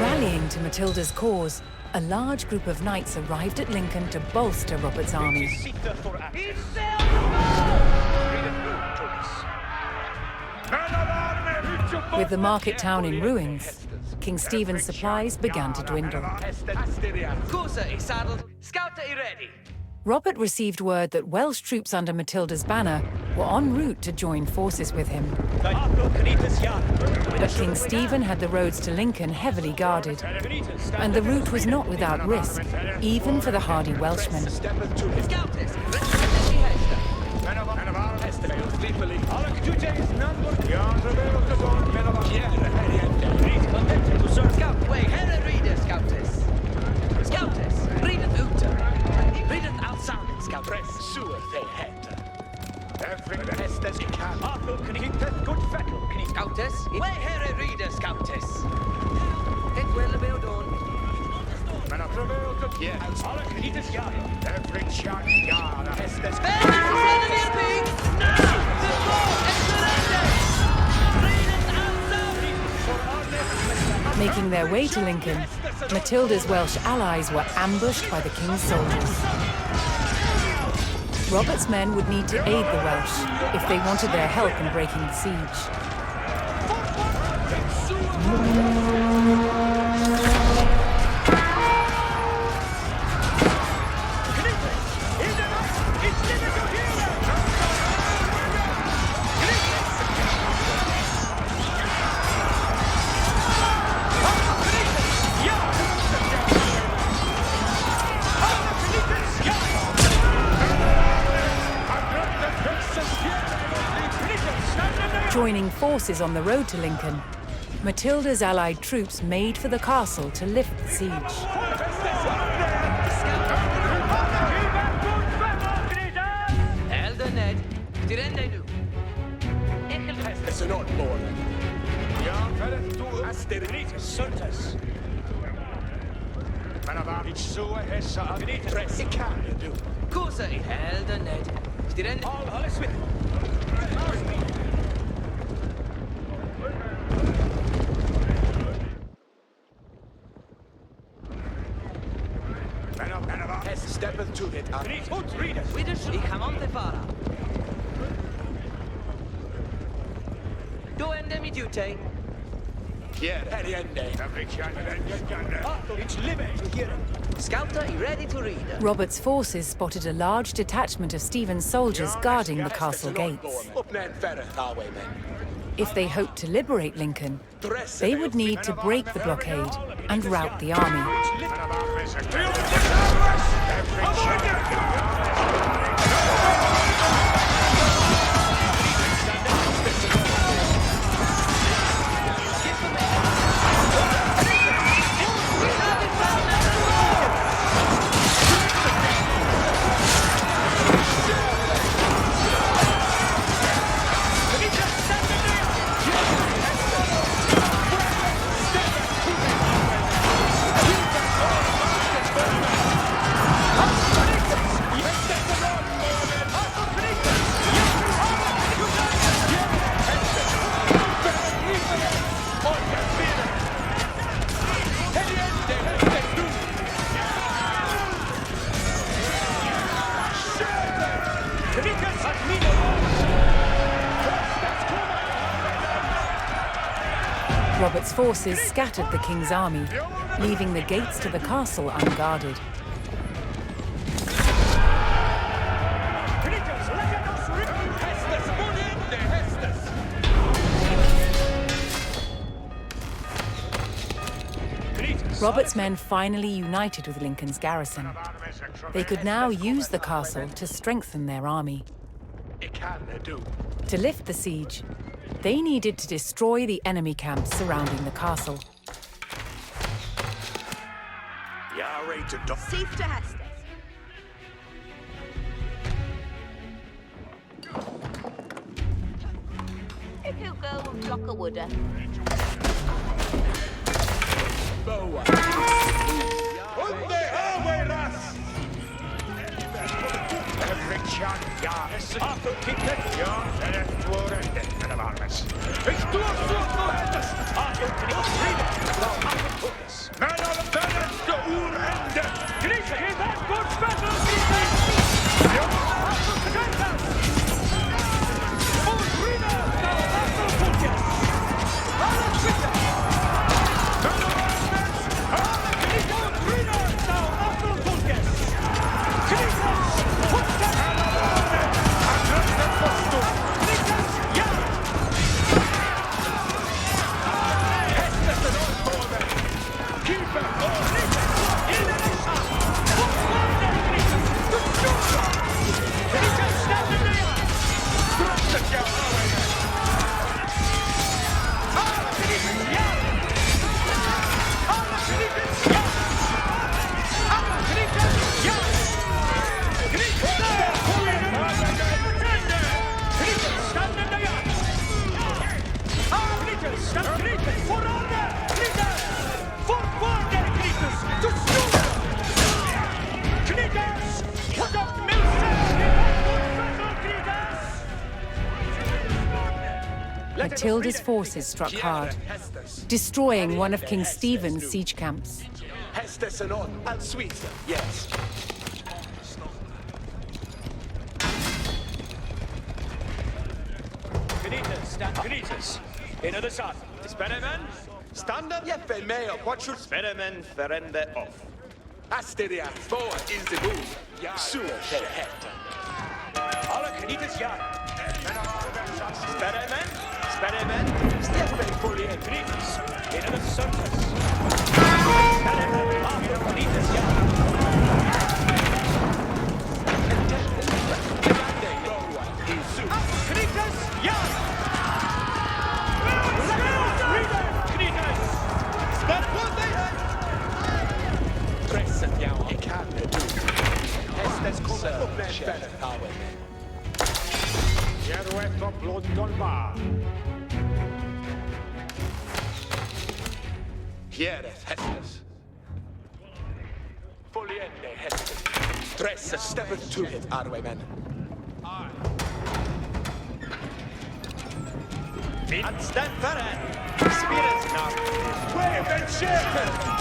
Rallying to Matilda's cause, a large group of knights arrived at Lincoln to bolster Robert's army. With the market town in ruins, King Stephen's supplies began to dwindle. Corsa is saddled, Scouter is ready. Robert received word that Welsh troops under Matilda's banner were en route to join forces with him. But King Stephen had the roads to Lincoln heavily guarded, and the route was not without risk, even for the hardy Welshmen. Making their way to Lincoln, Matilda's Welsh allies were ambushed by the king's soldiers. Robert's men would need to aid the Welsh if they wanted their help in breaking the siege. Joining forces on the road to Lincoln, Matilda's allied troops made for the castle to lift the siege. Steppeth to it. Do ende mi duty. Scouter, ready to read. Robert's forces spotted a large detachment of Stephen's soldiers guarding the castle gates. If they hoped to liberate Lincoln, they would need to break the blockade and rout the army. Robert's forces scattered the king's army, leaving the gates to the castle unguarded. Robert's men finally united with Lincoln's garrison. They could now use the castle to strengthen their army. To lift the siege, they needed to destroy the enemy camps surrounding the castle. Safe to Hastings. If you go and block a wooder. Matilda's forces struck hard, destroying one of King Stephen's siege camps. Hestes and on, and Sweden, yes. Gnitas, stand. Gnitas. In the sun. Spearmen. Stand up. Jeppe med up. What should Spearmen verende off. Asteria forward is the move. Sure, head. Alle Gnitas, ja. Spearmen. Spearmen. Jeppe fully in. Gnitas. In the sun. Spearmen. After Gnitas, ja. Gnitas, ja. Present jag kan det. Hästens kommer upp med spännet här. Geruet och London bar. Hieres Hästes. Foliende Hästes. Dressa step to it, Arwaymen. Anstand före! Spirits now! Wave and shake!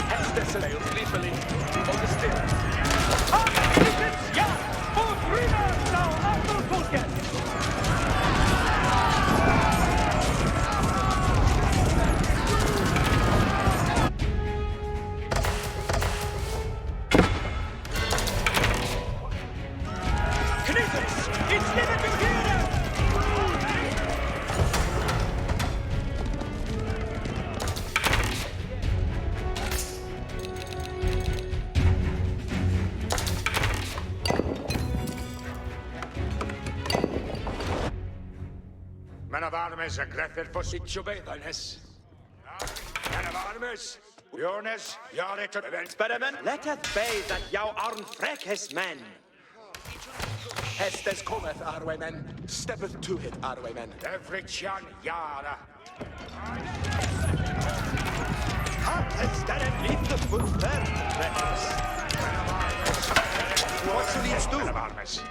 Hästes and Lively. On the still. Ja! Och River now after Polket! Knitters! It's never to hear them! Men av armes en greffel for Tinchebray, Dines. Men av armes. Jonas, jag är till event. Spearmen, let us bay that thou art freckest man. Hästes cometh, Arwaymen. Steppeth to it, Arwaymen. Every chan yara. Hästar en lite förfärligt. What should each do? Men av armes.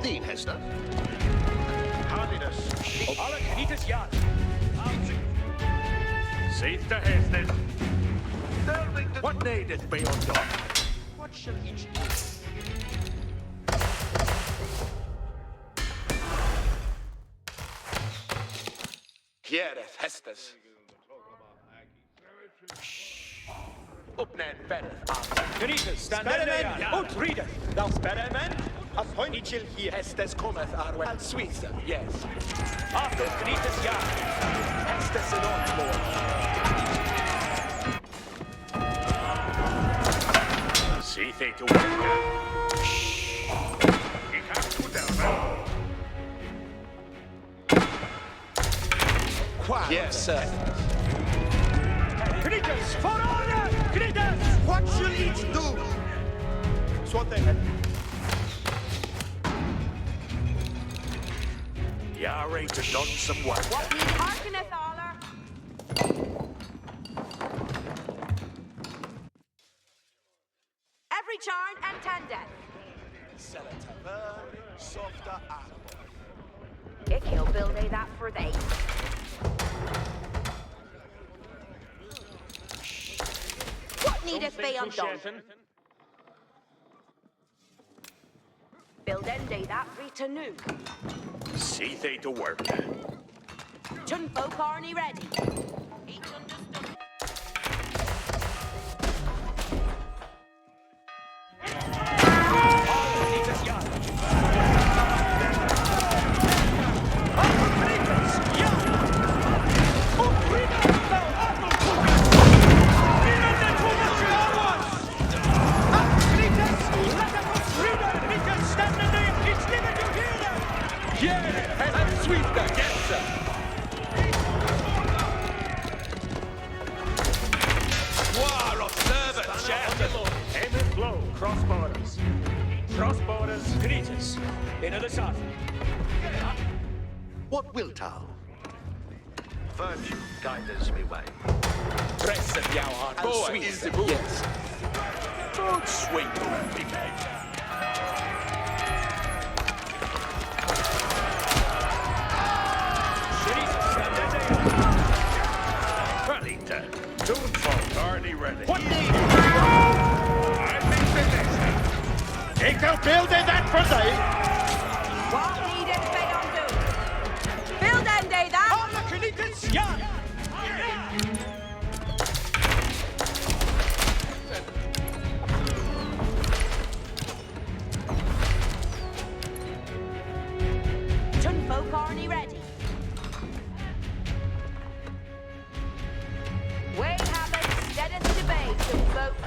Din hästar. Alle Knitters, ja. Save the Hästes. What needed be undone? What shall each do? Hieres Hästes. Uppnäd bättre. Knitters, stand there. Und Rieder, thou Spearmen. Appoint each here. Hästes cometh, Arway. And Sweden, yes. After Knitters, ja. Hästes and on, Lord. See they to work. You can't put down. Quite. Yes, sir. Knitters, for order! Knitters! What shall each do? Swat they had. You're ready to done some work. What need hearkeneth, Aller? Every charn and tendeth. Sell a tavern, softer animal. He'll build they that for thee. What needeth be undone? Build end that Rita new. See they to work. Chun folk arny ready. Each understood. Crossbowers. Crossbowers, greeters. Into the south. What wilt thou? Virtue guides me way. Press of your heart. Boy, is the book. Yes. Don't swing to me, mate. Burlington, don't fall, already ready. What need? I've been finished. Take the building that for thee. What needed they undo? Build end that. On the Canadians, yeah. Chun folk arny ready. Way habit, steadeth to bay, Chun folk.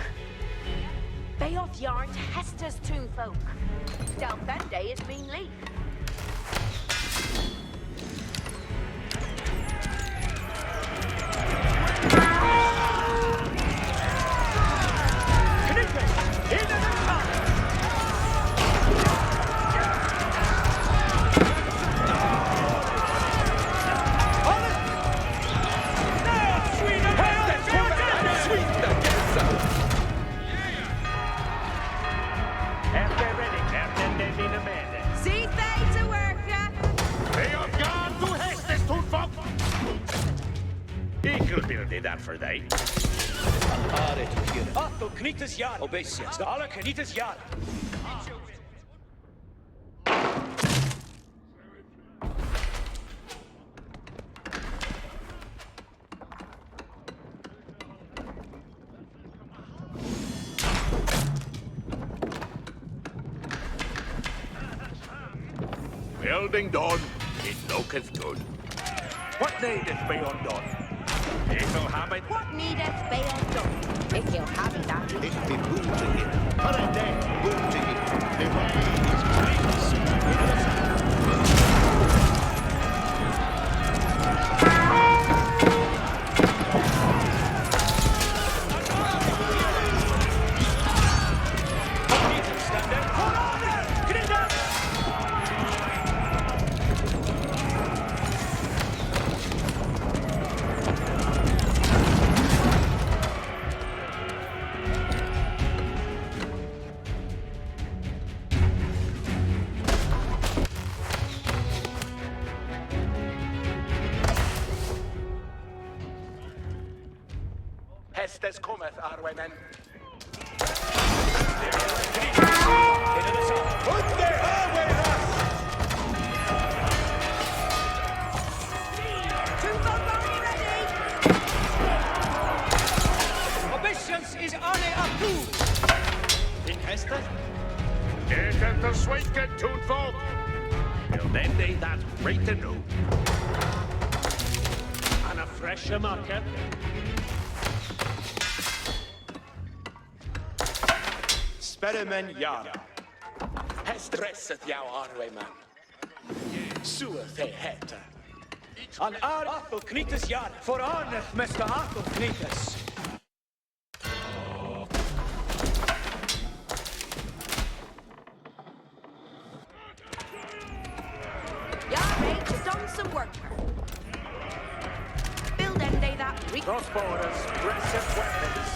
Bay off yarn to Hester's Toon folk. Del Fende has been leaf. That for they. Are to here. Otto Knitas Yard. Obesias. Alla Knitas Yard. Building done. It looketh good. What needeth be undone? It'll have it. What needeth they undo? If you'll have it that. It be boon to him. Holiday, boon to him. The way is clean. Hestes cometh, our women. Obedience is ane appu. In Hester? Get at the sweet get tuneful. Till then they that right to know. And a fresher marker. Sperimen yard. Hestresseth jou arweman. Sueth he heta. An ar Athel Knitas yard. For arneth Mr. Athel Knitas. Yard has done some work. Build end that. Crossbowers, aggressive weapons.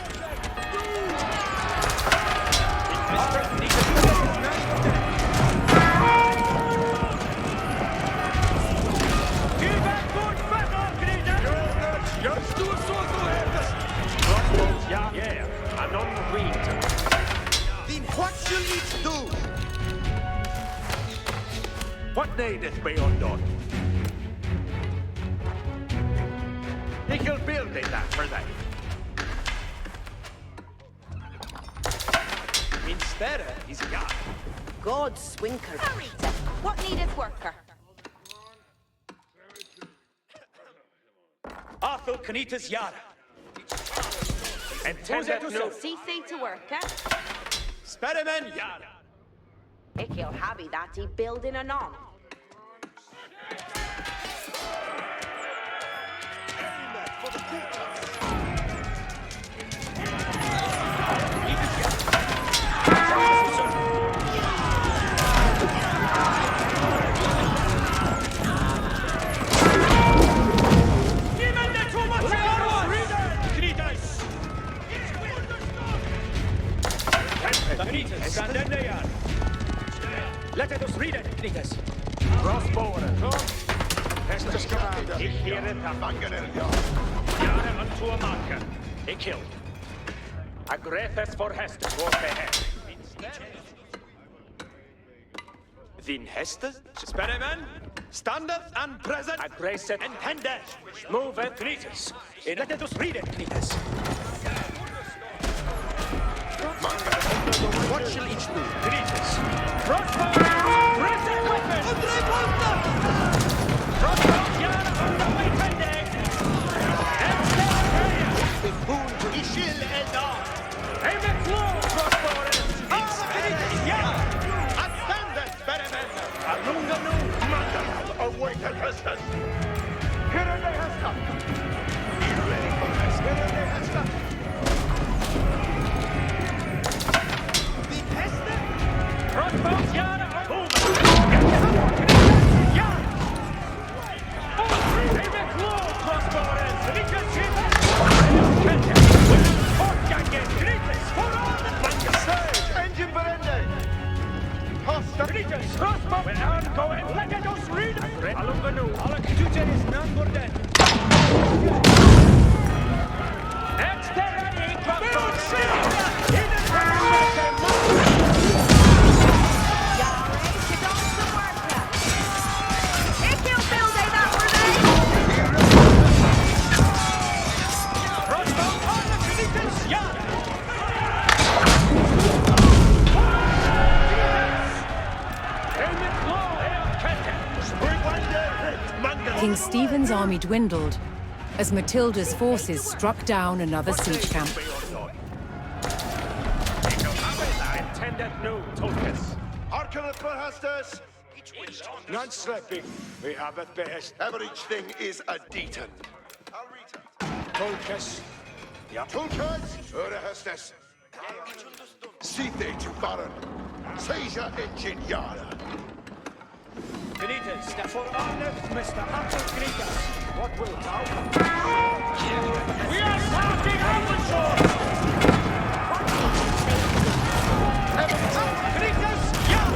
Yeah, and on the green. Then what shall it do? What needeth be undone? He will build it that for them. Instead, he's got. God swinker. Arita, what needeth worker? Arthur Canitas Yara. Intended no. Cease to work, eh? Spedimen Yara. Ikil habi that he building anon. Let us read it, Canitas. Crossbow. Hester commander. Ich hear it. Jahre unto a marker. He killed. Agrethus for Hester. Go ahead. Then Hester? Spedimen, standeth and present. Agracet. Intended. Move it. Canitas. Let us read it, Canitas. What shall each do? Canitas. Crossbow. Present weapon. Crossbow. Jahre unto my pending. The boon to Ishil Eldar. Aim it low, crossbow. Attendant, Spedimen. Alunganu. Manda. Awaken Hestus. Here in the Hester. Be ready for Hester. Here in the Hester. Crossbow. Jahre unto. Engine Berende. Hosta. Crossbow. We're going. Let us read. Alunganu. Trebuchet is none more dead. Exterani. Crossbow. King Stephen's army dwindled as Matilda's forces struck down another siege camp. Intended no Tolkis. Hearkeneth for Hestus. None slipping. We have it best. Every thing is a deaton. Tolkis. Tulkas, Ure Hestus. Sithe to Baron. Seja Engine Yara. Canitas, for honest Mr. Arthur Canitas. What wilt thou? We are starting our shore! Canitas, yeah!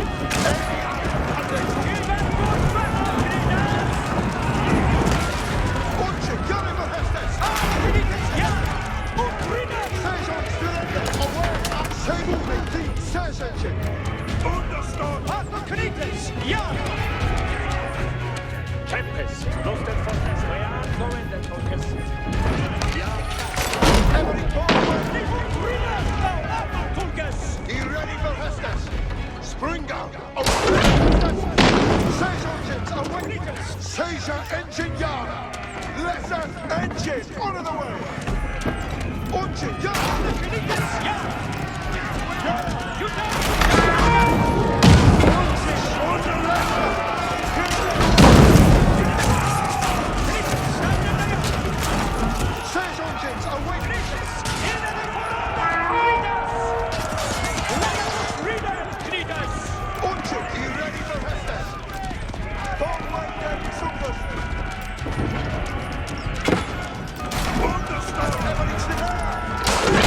Unche, Yara Hestus. Canitas, yeah! Seja Studente. Away. Segu Mekti. Seja Engine. Understood. Arthur Canitas, yeah! Tempest, roasted for us. We are going the Tolkis. Every forward. Tulkas! Be ready for Hestus. Spring out. Seja Engines away. Seja Engine Yara. Lesser Engine on the way. Unche, Yara. Canitas, yeah! You Understand, everything's there.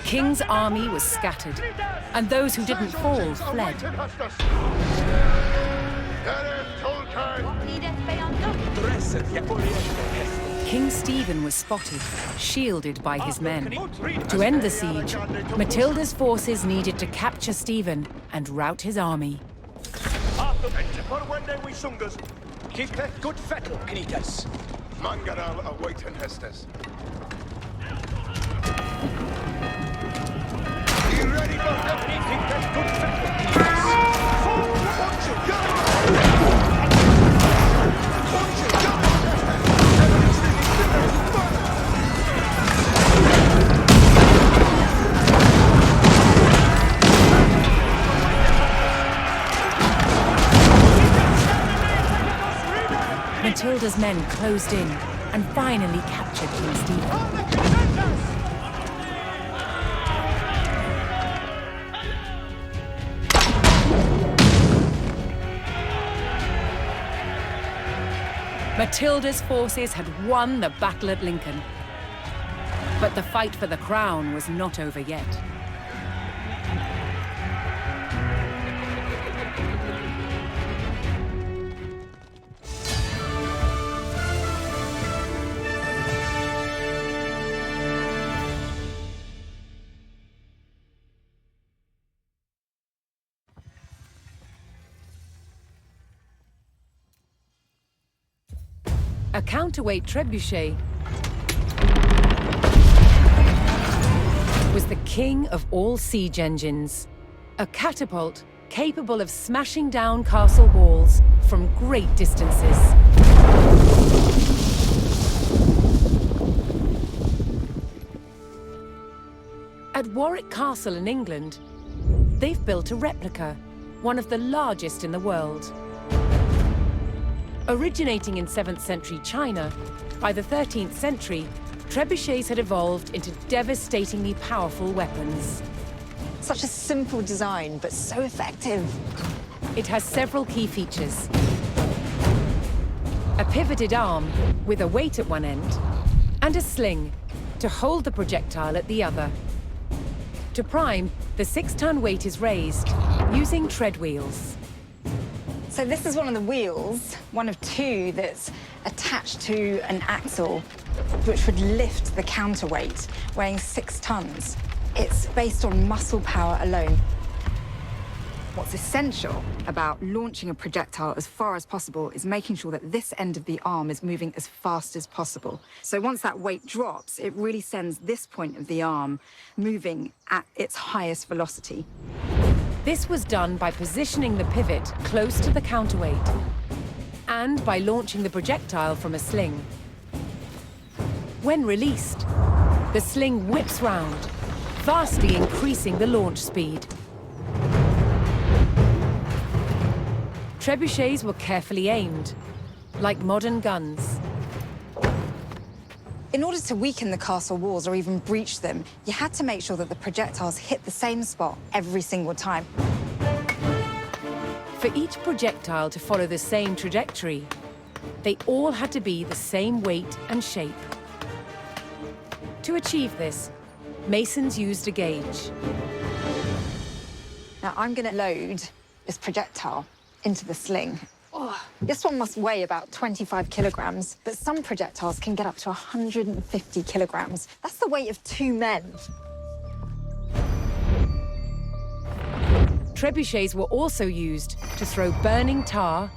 king's army was scattered, and those who didn't fall fled. King Stephen was spotted, shielded by his men. To end the siege, Matilda's forces needed to capture Stephen and rout his army. Keep good fettle, Knitas. Mangaral awaiting Hestes. Be ready for help. Keep good fettle. Matilda's men closed in and finally captured King Stephen. Matilda's forces had won the battle at Lincoln. But the fight for the crown was not over yet. A counterweight trebuchet was the king of all siege engines. A catapult capable of smashing down castle walls from great distances. At Warwick Castle in England, they've built a replica, one of the largest in the world. Originating in 7th century China, by the 13th century, trebuchets had evolved into devastatingly powerful weapons. Such a simple design, but so effective. It has several key features. A pivoted arm with a weight at one end, and a sling to hold the projectile at the other. To prime, the 6-ton weight is raised using tread wheels. So this is one of the wheels, one of two that's attached to an axle, which would lift the counterweight, weighing 6 tons. It's based on muscle power alone. What's essential about launching a projectile as far as possible is making sure that this end of the arm is moving as fast as possible. So once that weight drops, it really sends this point of the arm moving at its highest velocity. This was done by positioning the pivot close to the counterweight and by launching the projectile from a sling. When released, the sling whips round, vastly increasing the launch speed. Trebuchets were carefully aimed, like modern guns. In order to weaken the castle walls or even breach them, you had to make sure that the projectiles hit the same spot every single time. For each projectile to follow the same trajectory, they all had to be the same weight and shape. To achieve this, masons used a gauge. Now I'm going to load this projectile into the sling. Oh, this one must weigh about 25 kilograms, but some projectiles can get up to 150 kilograms. That's the weight of 2 men. Trebuchets were also used to throw burning tar,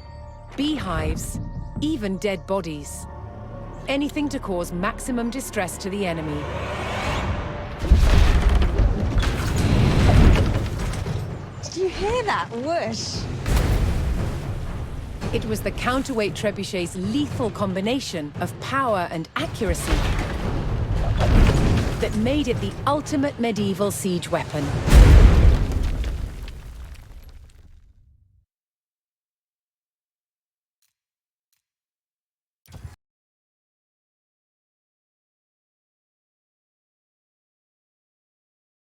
beehives, even dead bodies. Anything to cause maximum distress to the enemy. Did you hear that whoosh? It was the counterweight trebuchet's lethal combination of power and accuracy that made it the ultimate medieval siege weapon.